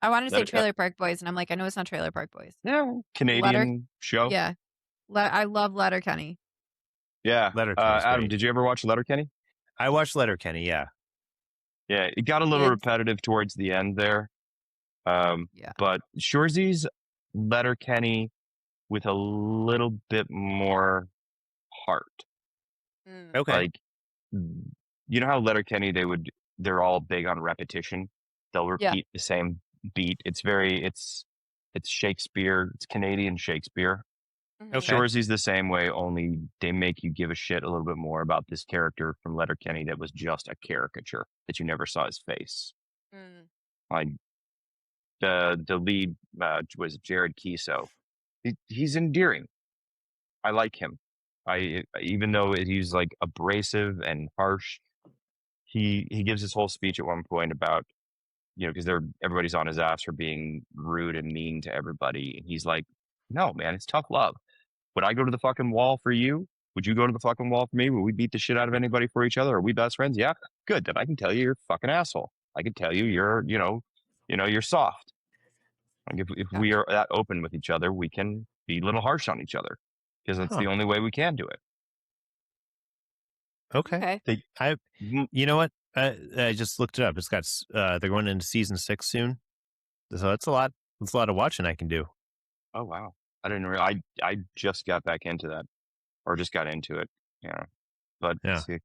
Speaker 2: I wanted to say Trailer Park Boys, and I'm like, I know it's not Trailer Park Boys.
Speaker 3: Yeah, Canadian show.
Speaker 2: Yeah, I love Letterkenny.
Speaker 3: Yeah, Adam, did you ever watch Letterkenny?
Speaker 1: I watched Letterkenny. Yeah.
Speaker 3: Yeah, it got a little repetitive towards the end there. But Shoresy's Letterkenny with a little bit more heart.
Speaker 1: Okay.
Speaker 3: Like, you know how Letterkenny they're all big on repetition. They'll repeat the same beat. It's Shakespeare. It's Canadian Shakespeare.
Speaker 1: Okay.
Speaker 3: Shoresy's the same way, only they make you give a shit a little bit more about this character from Letterkenny that was just a caricature that you never saw his face. Like the lead was Jared Kiso. He's endearing. I like him. Even though he's like abrasive and harsh, he gives his whole speech at one point about, you know, because everybody's on his ass for being rude and mean to everybody. And he's like, no, man, it's tough love. Would I go to the fucking wall for you? Would you go to the fucking wall for me? Would we beat the shit out of anybody for each other? Are we best friends? Yeah, good. Then I can tell you you're a fucking asshole. I can tell you you're, you're soft. Like if
Speaker 2: Yeah.
Speaker 3: we are that open with each other, we can be a little harsh on each other because that's the only way we can do it.
Speaker 1: Okay.
Speaker 2: Okay.
Speaker 1: You know what? I just looked it up. It's got they're going into season 6 soon, so it's a lot. It's a lot of watching I can do.
Speaker 3: Oh wow, I didn't realize. I just got back into that, or just got into it. Yeah, but
Speaker 1: Yeah,
Speaker 3: see,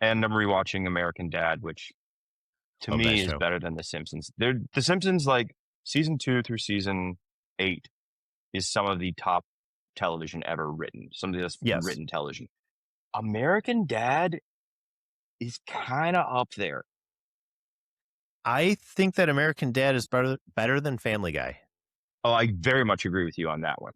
Speaker 3: and I'm rewatching American Dad, which to
Speaker 1: love that
Speaker 3: me is
Speaker 1: show.
Speaker 3: better than The Simpsons. The Simpsons, like season 2 through season 8, is some of the top television ever written. Some of the best
Speaker 1: Yes,
Speaker 3: written television. American Dad is kind of up there.
Speaker 1: I think that American Dad is better than Family Guy.
Speaker 3: Oh, I very much agree with you on that one.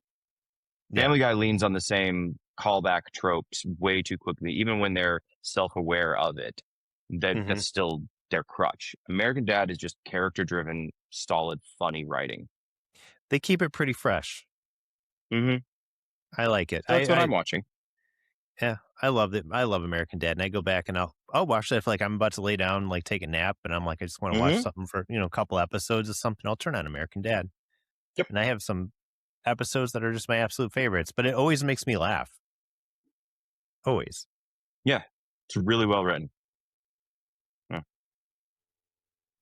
Speaker 1: Yeah.
Speaker 3: Family Guy leans on the same callback tropes way too quickly, even when they're self-aware of it. That's still their crutch. American Dad is just character-driven, solid, funny writing.
Speaker 1: They keep it pretty fresh.
Speaker 3: Mm-hmm.
Speaker 1: I like it.
Speaker 3: So that's what I'm watching.
Speaker 1: Yeah, I love it. I love American Dad, and I go back and I'll watch that if like I'm about to lay down, like take a nap, and I'm like I just want to watch something for a couple episodes of something. I'll turn on American Dad.
Speaker 3: Yep.
Speaker 1: And I have some episodes that are just my absolute favorites, but it always makes me laugh. Always.
Speaker 3: Yeah, it's really well written. Yeah.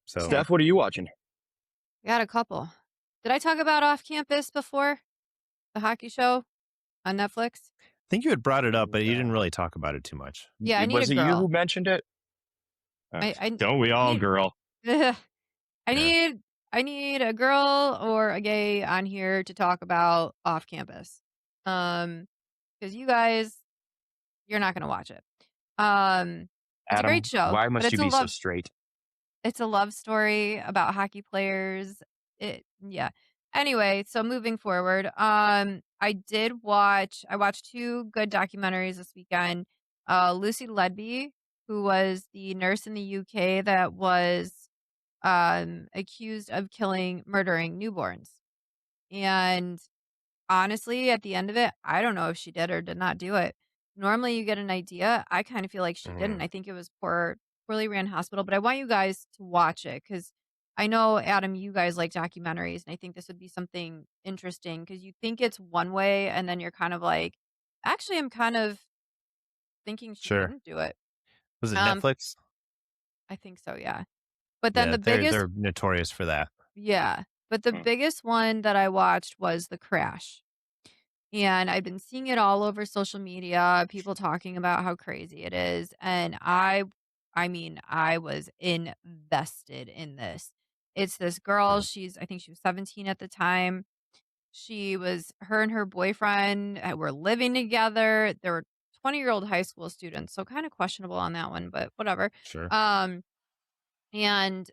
Speaker 1: So,
Speaker 3: Steph, what are you watching?
Speaker 2: Got a couple. Did I talk about Off Campus before? The hockey show on Netflix?
Speaker 1: I think you had brought it up, but you didn't really talk about it too much.
Speaker 2: Yeah, I need
Speaker 3: Was
Speaker 2: a
Speaker 3: it you who
Speaker 2: girl.
Speaker 3: mentioned it?
Speaker 2: I
Speaker 3: We all,
Speaker 2: need,
Speaker 3: girl?
Speaker 2: I
Speaker 1: Yeah.
Speaker 2: need a girl or a gay on here to talk about Off Campus. Because you guys, you're not gonna watch it. It's a
Speaker 3: Adam,
Speaker 2: great show,
Speaker 3: why
Speaker 2: but
Speaker 3: must you be so straight?
Speaker 2: it's a love story about hockey players. Yeah. Anyway, so moving forward, I watched two good documentaries this weekend. Lucy Ledby, who was the nurse in the UK that was accused of murdering newborns. And honestly, at the end of it, I don't know if she did or did not do it. Normally, you get an idea. I kind of feel like she didn't. I think it was poorly ran hospital. But I want you guys to watch it because I know, Adam, you guys like documentaries, and I think this would be something interesting because you think it's one way, and then you're kind of like, actually, I'm kind of thinking she
Speaker 1: Sure.
Speaker 2: didn't do it.
Speaker 1: Was it Netflix?
Speaker 2: I think so, yeah. But then
Speaker 1: Yeah,
Speaker 2: the biggest,
Speaker 1: they're notorious for that.
Speaker 2: yeah. But the biggest one that I watched was The Crash. And I've been seeing it all over social media, people talking about how crazy it is. And I mean, I was invested in this. It's this girl, I think she was 17 at the time. Her and her boyfriend were living together. They were 20-year-old high school students, so kind of questionable on that one, but whatever.
Speaker 1: Sure.
Speaker 2: And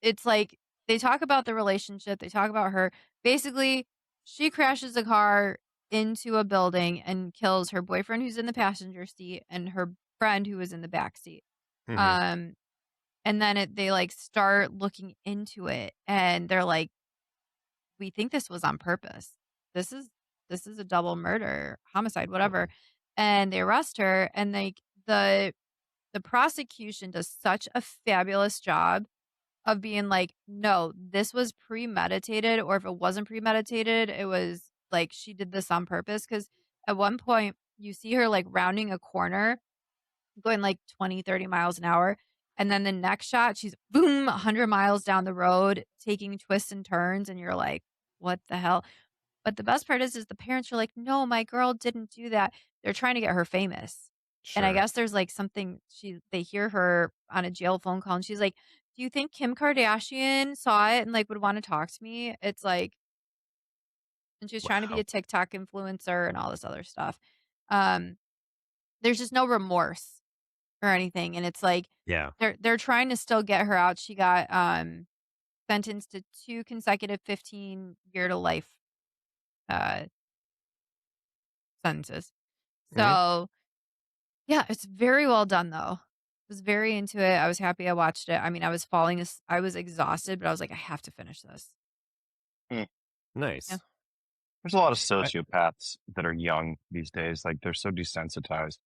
Speaker 2: it's like they talk about the relationship, they talk about her. Basically, she crashes a car into a building and kills her boyfriend who's in the passenger seat and her friend who was in the back seat. Um and then they like start looking into it and they're like, we think this was on purpose. This is a double murder, homicide, whatever. And they arrest her and the prosecution does such a fabulous job of being like, no, this was premeditated, or if it wasn't premeditated, it was like she did this on purpose. Because at one point, you see her like rounding a corner, going like 20, 30 miles an hour. And then the next shot, she's boom, 100 miles down the road, taking twists and turns. And you're like, what the hell? But the best part is the parents are like, no, my girl didn't do that. They're trying to get her famous. And I
Speaker 1: Sure.
Speaker 2: guess there's like something they hear her on a jail phone call and she's like, do you think Kim Kardashian saw it and like would want to talk to me? It's like, and she's trying to be
Speaker 1: Wow.
Speaker 2: a TikTok influencer and all this other stuff. Um, there's just no remorse or anything. And it's like,
Speaker 1: Yeah.
Speaker 2: they're trying to still get her out. She got sentenced to 2 consecutive 15-year to life sentences. So yeah, it's very well done though. I was very into it. I was happy I watched it. I mean, I was exhausted, but I was like, I have to finish this.
Speaker 1: Nice.
Speaker 2: Yeah.
Speaker 3: There's a lot of sociopaths that are young these days. Like they're so desensitized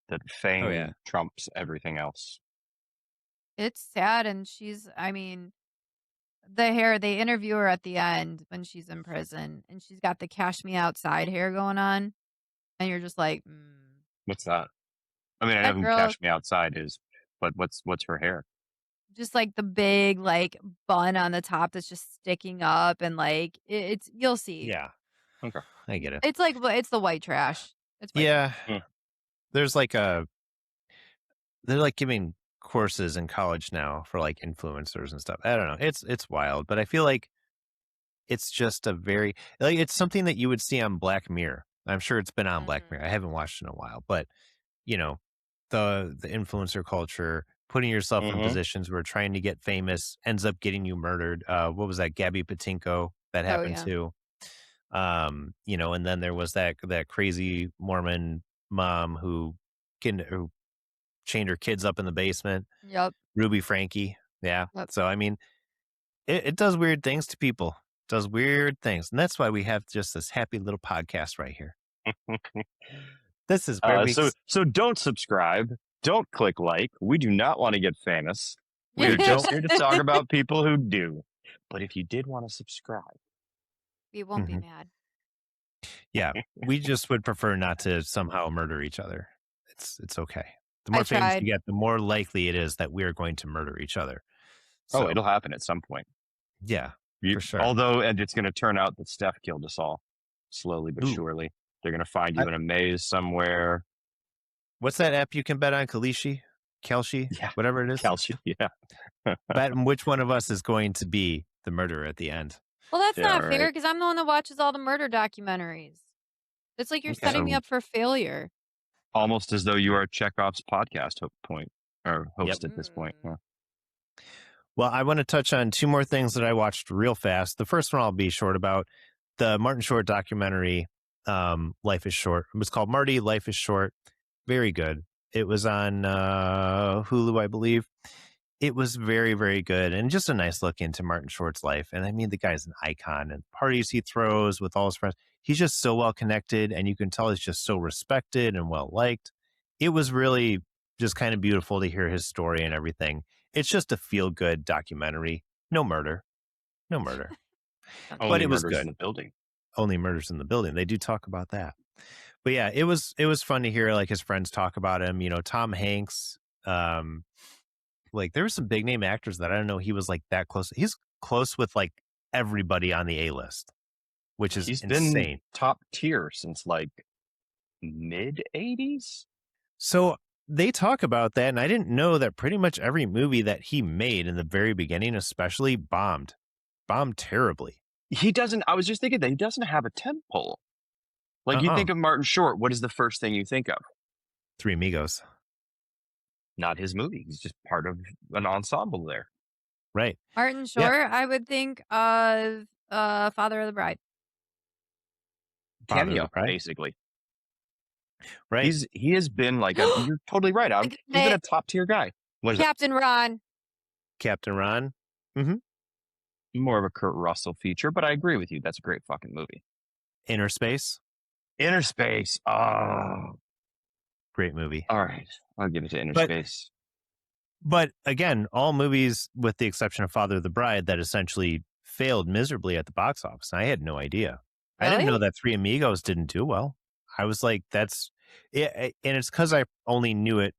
Speaker 3: that fame trumps everything else.
Speaker 2: It's sad. And I mean, the hair, they interview her at the end when she's in prison, and she's got the cash me outside hair going on, and you're just like,
Speaker 3: What's that? I mean, I know
Speaker 2: that
Speaker 3: who
Speaker 2: girl,
Speaker 3: Cash Me Outside is, but what's her hair?
Speaker 2: just like the big like bun on the top that's just sticking up, and like it's you'll see.
Speaker 1: Yeah,
Speaker 3: Okay.
Speaker 1: I get it.
Speaker 2: It's like it's the white trash. It's white trash.
Speaker 1: Yeah,
Speaker 3: Mm.
Speaker 1: there's like they're like giving courses in college now for like influencers and stuff. I don't know. It's wild, but I feel like it's just a very like it's something that you would see on Black Mirror. I'm sure it's been on Black Mirror. I haven't watched it in a while, but you know, the influencer culture, putting yourself in
Speaker 3: Mm-hmm.
Speaker 1: positions where trying to get famous ends up getting you murdered. What was that? Gabby Patinko that
Speaker 2: Oh
Speaker 1: happened
Speaker 2: yeah.
Speaker 1: to. And then there was that crazy Mormon mom who chained her kids up in the basement.
Speaker 2: Yep.
Speaker 1: Ruby Frankie. Yeah.
Speaker 2: Yep.
Speaker 1: So I mean, it does weird things to people. It does weird things. And that's why we have just this happy little podcast right here. This is where
Speaker 3: so don't subscribe. Don't click like. We do not want to get famous. We're just here to talk about people who do. But if you did want to subscribe,
Speaker 2: we won't be mad.
Speaker 1: Yeah, we just would prefer not to somehow murder each other. It's okay. The more famous you get, the more likely it is that we are going to murder each other.
Speaker 3: So, it'll happen at some point.
Speaker 1: Yeah, for sure.
Speaker 3: Although, and it's going to turn out that Stef killed us all, slowly but surely. They're going to find you in a maze somewhere.
Speaker 1: What's that app you can bet on? Kalshi?
Speaker 3: Yeah.
Speaker 1: Whatever it is.
Speaker 3: Kalshi, yeah.
Speaker 1: Bet which one of us is going to be the murderer at the end.
Speaker 2: Well, that's not fair because I'm the one that watches all the murder documentaries. It's like you're setting me up for failure.
Speaker 3: Almost as though you are Chekhov's podcast host at this point. Yeah.
Speaker 1: Well, I want to touch on two more things that I watched real fast. The first one I'll be short about. The Martin Short documentary, Life is Short. It was called Marty, Life is Short. Very good. It was on Hulu, I believe. It was very, very good and just a nice look into Martin Short's life. And I mean, the guy's an icon and parties he throws with all his friends. He's just so well connected and you can tell he's just so respected and well liked. It was really just kind of beautiful to hear his story and everything. It's just a feel good documentary. No murder. But it was good.
Speaker 3: In the building.
Speaker 1: Only murders in the building. They do talk about that. But yeah, it was fun to hear like his friends talk about him. You know, Tom Hanks, like there were some big name actors that I don't know he was like that close. He's close with like everybody on the A list, which is insane.
Speaker 3: Been top tier since like mid 80s.
Speaker 1: So they talk about that, and I didn't know that pretty much every movie that he made in the very beginning, especially bombed terribly.
Speaker 3: He doesn't. I was just thinking that he doesn't have a tempo. Like you think of Martin Short, what is the first thing you think of?
Speaker 1: Three Amigos.
Speaker 3: Not his movie. He's just part of an ensemble there.
Speaker 1: Right.
Speaker 2: Martin Short, I would think of Father of the Bride.
Speaker 3: Cameo, basically.
Speaker 1: Right.
Speaker 3: He has been like you're totally right. He's been a top tier guy. What is
Speaker 2: Captain Ron.
Speaker 1: Captain Ron. Mm-hmm.
Speaker 3: More of a Kurt Russell feature, but I agree with you. That's a great fucking movie.
Speaker 1: Inner Space.
Speaker 3: Oh.
Speaker 1: Great movie.
Speaker 3: All right. I'll give it to Inner Space.
Speaker 1: But again, all movies, with the exception of Father of the Bride, that essentially failed miserably at the box office. And I had no idea.
Speaker 2: Really?
Speaker 1: I didn't know that Three Amigos didn't do well. I was like, that's it. And it's because I only knew it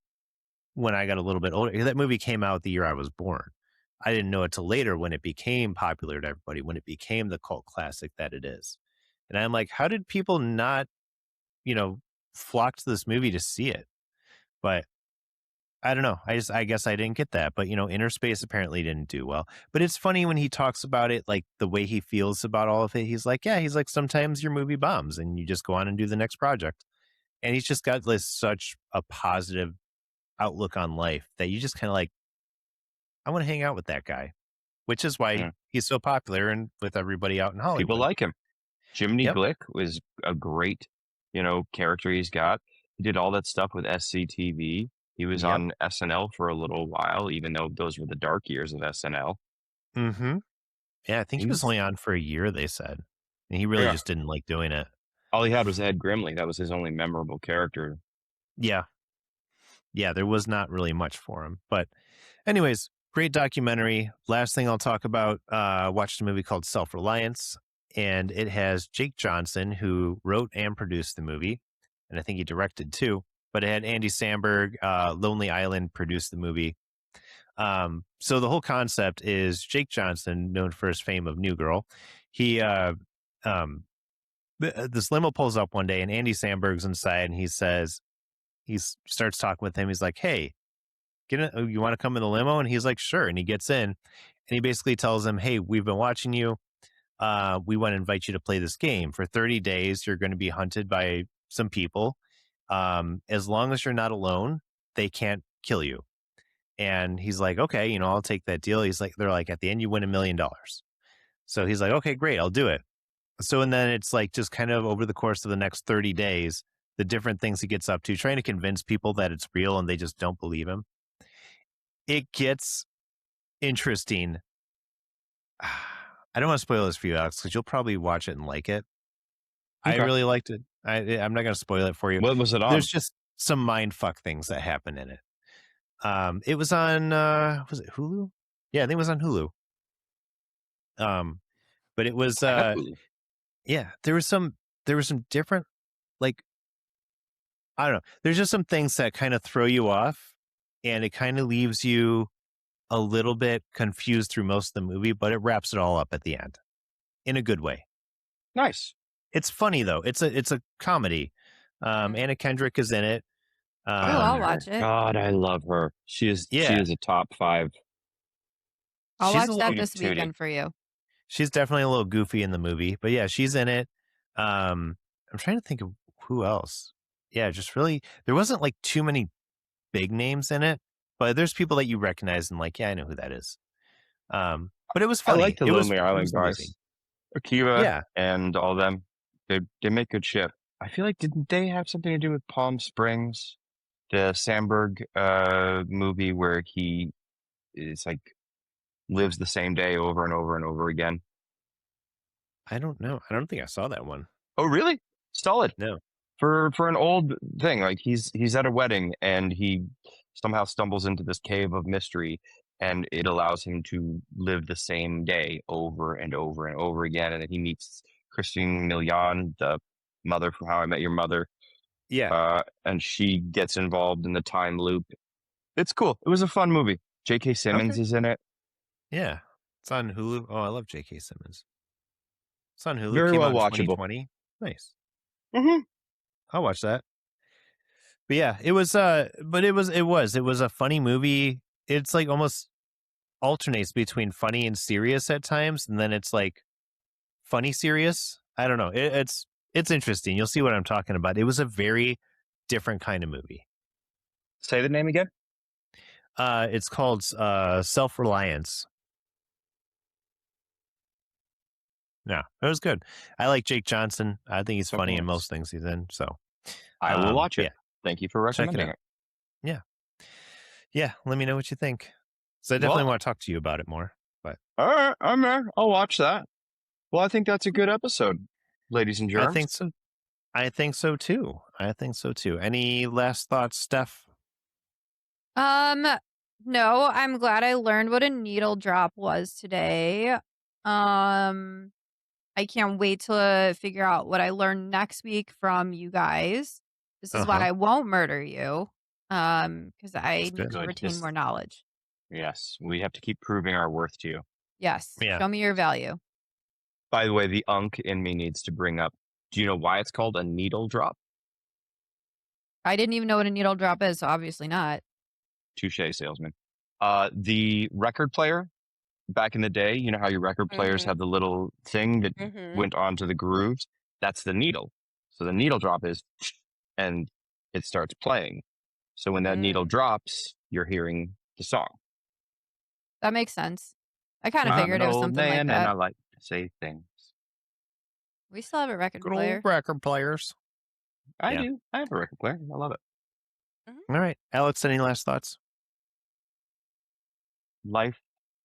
Speaker 1: when I got a little bit older. That movie came out the year I was born. I didn't know it till later when it became popular to everybody, when it became the cult classic that it is. And I'm like, how did people not, flock to this movie to see it? But I don't know. I guess I didn't get that. But, Inner Space apparently didn't do well. But it's funny when he talks about it, like the way he feels about all of it. He's like, sometimes your movie bombs and you just go on and do the next project. And he's just got such a positive outlook on life that you just kind of like, I want to hang out with that guy, which is why he's so popular and with everybody out in Hollywood.
Speaker 3: People like him. Jiminy Glick was a great, character he's got. He did all that stuff with SCTV. He was on SNL for a little while, even though those were the dark years of SNL.
Speaker 1: Mm-hmm. Yeah, I think he was only on for a year, they said. And he really just didn't like doing it.
Speaker 3: All he had was Ed Grimley. That was his only memorable character.
Speaker 1: Yeah. Yeah, there was not really much for him. But anyways, Great documentary. Last thing I'll talk about, watched a movie called Self-Reliance, and it has Jake Johnson, who wrote and produced the movie, and I think he directed too, but it had Andy Samberg, Lonely Island produced the movie. So the whole concept is Jake Johnson, known for his fame of New Girl. He, this limo pulls up one day and Andy Samberg's inside and he starts talking with him. He's like, "Hey, you want to come in the limo?" And he's like, "Sure." And he gets in and he basically tells him, "Hey, we've been watching you. We want to invite you to play this game. For 30 days, you're going to be hunted by some people. As long as you're not alone, they can't kill you." And he's like, "Okay, I'll take that deal." They're like, "At the end, you win $1 million." So he's like, "Okay, great, I'll do it." So, and then it's like just kind of over the course of the next 30 days, the different things he gets up to, trying to convince people that it's real and they just don't believe him. It gets interesting. I don't want to spoil this for you, Alex, because you'll probably watch it and like it.
Speaker 3: Okay.
Speaker 1: I really liked it. I'm not going to spoil it for you.
Speaker 3: What was it on?
Speaker 1: There's just some mind fuck things that happen in it. It was on, was it Hulu? Yeah, I think it was on Hulu. But it was, yeah, there were some different, like, I don't know. There's just some things that kind of throw you off and it kind of leaves you a little bit confused through most of the movie, but it wraps it all up at the end in a good way.
Speaker 3: Nice.
Speaker 1: It's funny though. It's a comedy. Anna Kendrick is in it.
Speaker 2: I'll watch it.
Speaker 3: God, I love her. She is a top 5.
Speaker 2: I'll watch that this weekend for you.
Speaker 1: She's definitely a little goofy in the movie, but yeah, she's in it. I'm trying to think of who else. Yeah, just really, there wasn't like too many big names in it, but there's people that you recognize and like, yeah, I know who that is. But it was funny.
Speaker 3: I like the Lonely Island guys,
Speaker 1: amazing.
Speaker 3: Akiva, and all them. They make good shit. I feel like, didn't they have something to do with Palm Springs, the Samberg movie where he is like lives the same day over and over and over again?
Speaker 1: I don't know. I don't think I saw that one.
Speaker 3: Oh, really? Solid.
Speaker 1: No.
Speaker 3: For an old thing, like he's at a wedding and he somehow stumbles into this cave of mystery, and it allows him to live the same day over and over and over again. And then he meets Christine Milian, the mother from How I Met Your Mother.
Speaker 1: Yeah.
Speaker 3: And she gets involved in the time loop. It's cool. It was a fun movie. J.K. Simmons is in it.
Speaker 1: Yeah. It's on Hulu. Oh, I love J.K. Simmons. It's on Hulu.
Speaker 3: Very
Speaker 1: Came
Speaker 3: well
Speaker 1: out in
Speaker 3: watchable.
Speaker 1: 2020. Nice.
Speaker 3: Mm-hmm.
Speaker 1: I'll watch that. But yeah, it was a funny movie. It's like almost alternates between funny and serious at times, and then it's like funny serious. I don't know. It's interesting. You'll see what I'm talking about. It was a very different kind of movie.
Speaker 3: Say the name again.
Speaker 1: It's called Self-Reliance. No, it was good. I like Jake Johnson. I think he's funny in most things he's in. So
Speaker 3: I will watch it.
Speaker 1: Yeah.
Speaker 3: Thank you for recommending it.
Speaker 1: Yeah. Let me know what you think. So I definitely want to talk to you about it more. But
Speaker 3: all right, I'm there. I'll watch that. Well, I think that's a good episode, ladies and germs.
Speaker 1: I think so too. Any last thoughts, Stef?
Speaker 2: No, I'm glad I learned what a needle drop was today. I can't wait to figure out what I learn next week from you guys. This is why I won't murder you. Because I need to retain more knowledge.
Speaker 3: Yes, we have to keep proving our worth to you.
Speaker 2: Yes, show me your value.
Speaker 3: By the way, the unk in me needs to bring up, do you know why it's called a needle drop?
Speaker 2: I didn't even know what a needle drop is, so obviously not.
Speaker 3: Touche, salesman. The record player, back in the day, you know how your record players have the little thing that went onto the grooves? That's the needle. So the needle drop is, and it starts playing. So when that needle drops, you're hearing the song.
Speaker 2: That makes sense. I kind of figured it was something like that.
Speaker 3: And I like to say things.
Speaker 2: We still have a record player.
Speaker 1: Old record players.
Speaker 3: I do. I have a record player. I love it.
Speaker 1: All right. Alex, any last thoughts?
Speaker 3: Life,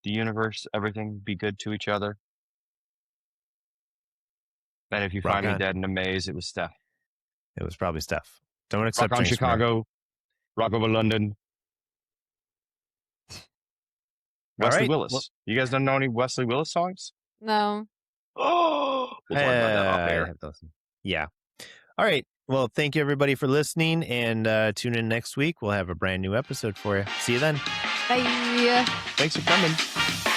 Speaker 3: the universe, everything, be good to each other. And if you find me dead in a maze, it was Stef.
Speaker 1: It was probably Stef. Don't accept
Speaker 3: rock on Chicago. Rock over London. Wesley
Speaker 1: right.
Speaker 3: Willis.
Speaker 1: Well,
Speaker 3: You guys don't know any Wesley Willis songs?
Speaker 2: No.
Speaker 3: Oh, we'll talk about that off
Speaker 1: I
Speaker 3: air.
Speaker 1: have those. Yeah. All right. Well, thank you everybody for listening, and tune in next week. We'll have a brand new episode for you. See you then.
Speaker 2: Bye.
Speaker 3: Thanks for coming.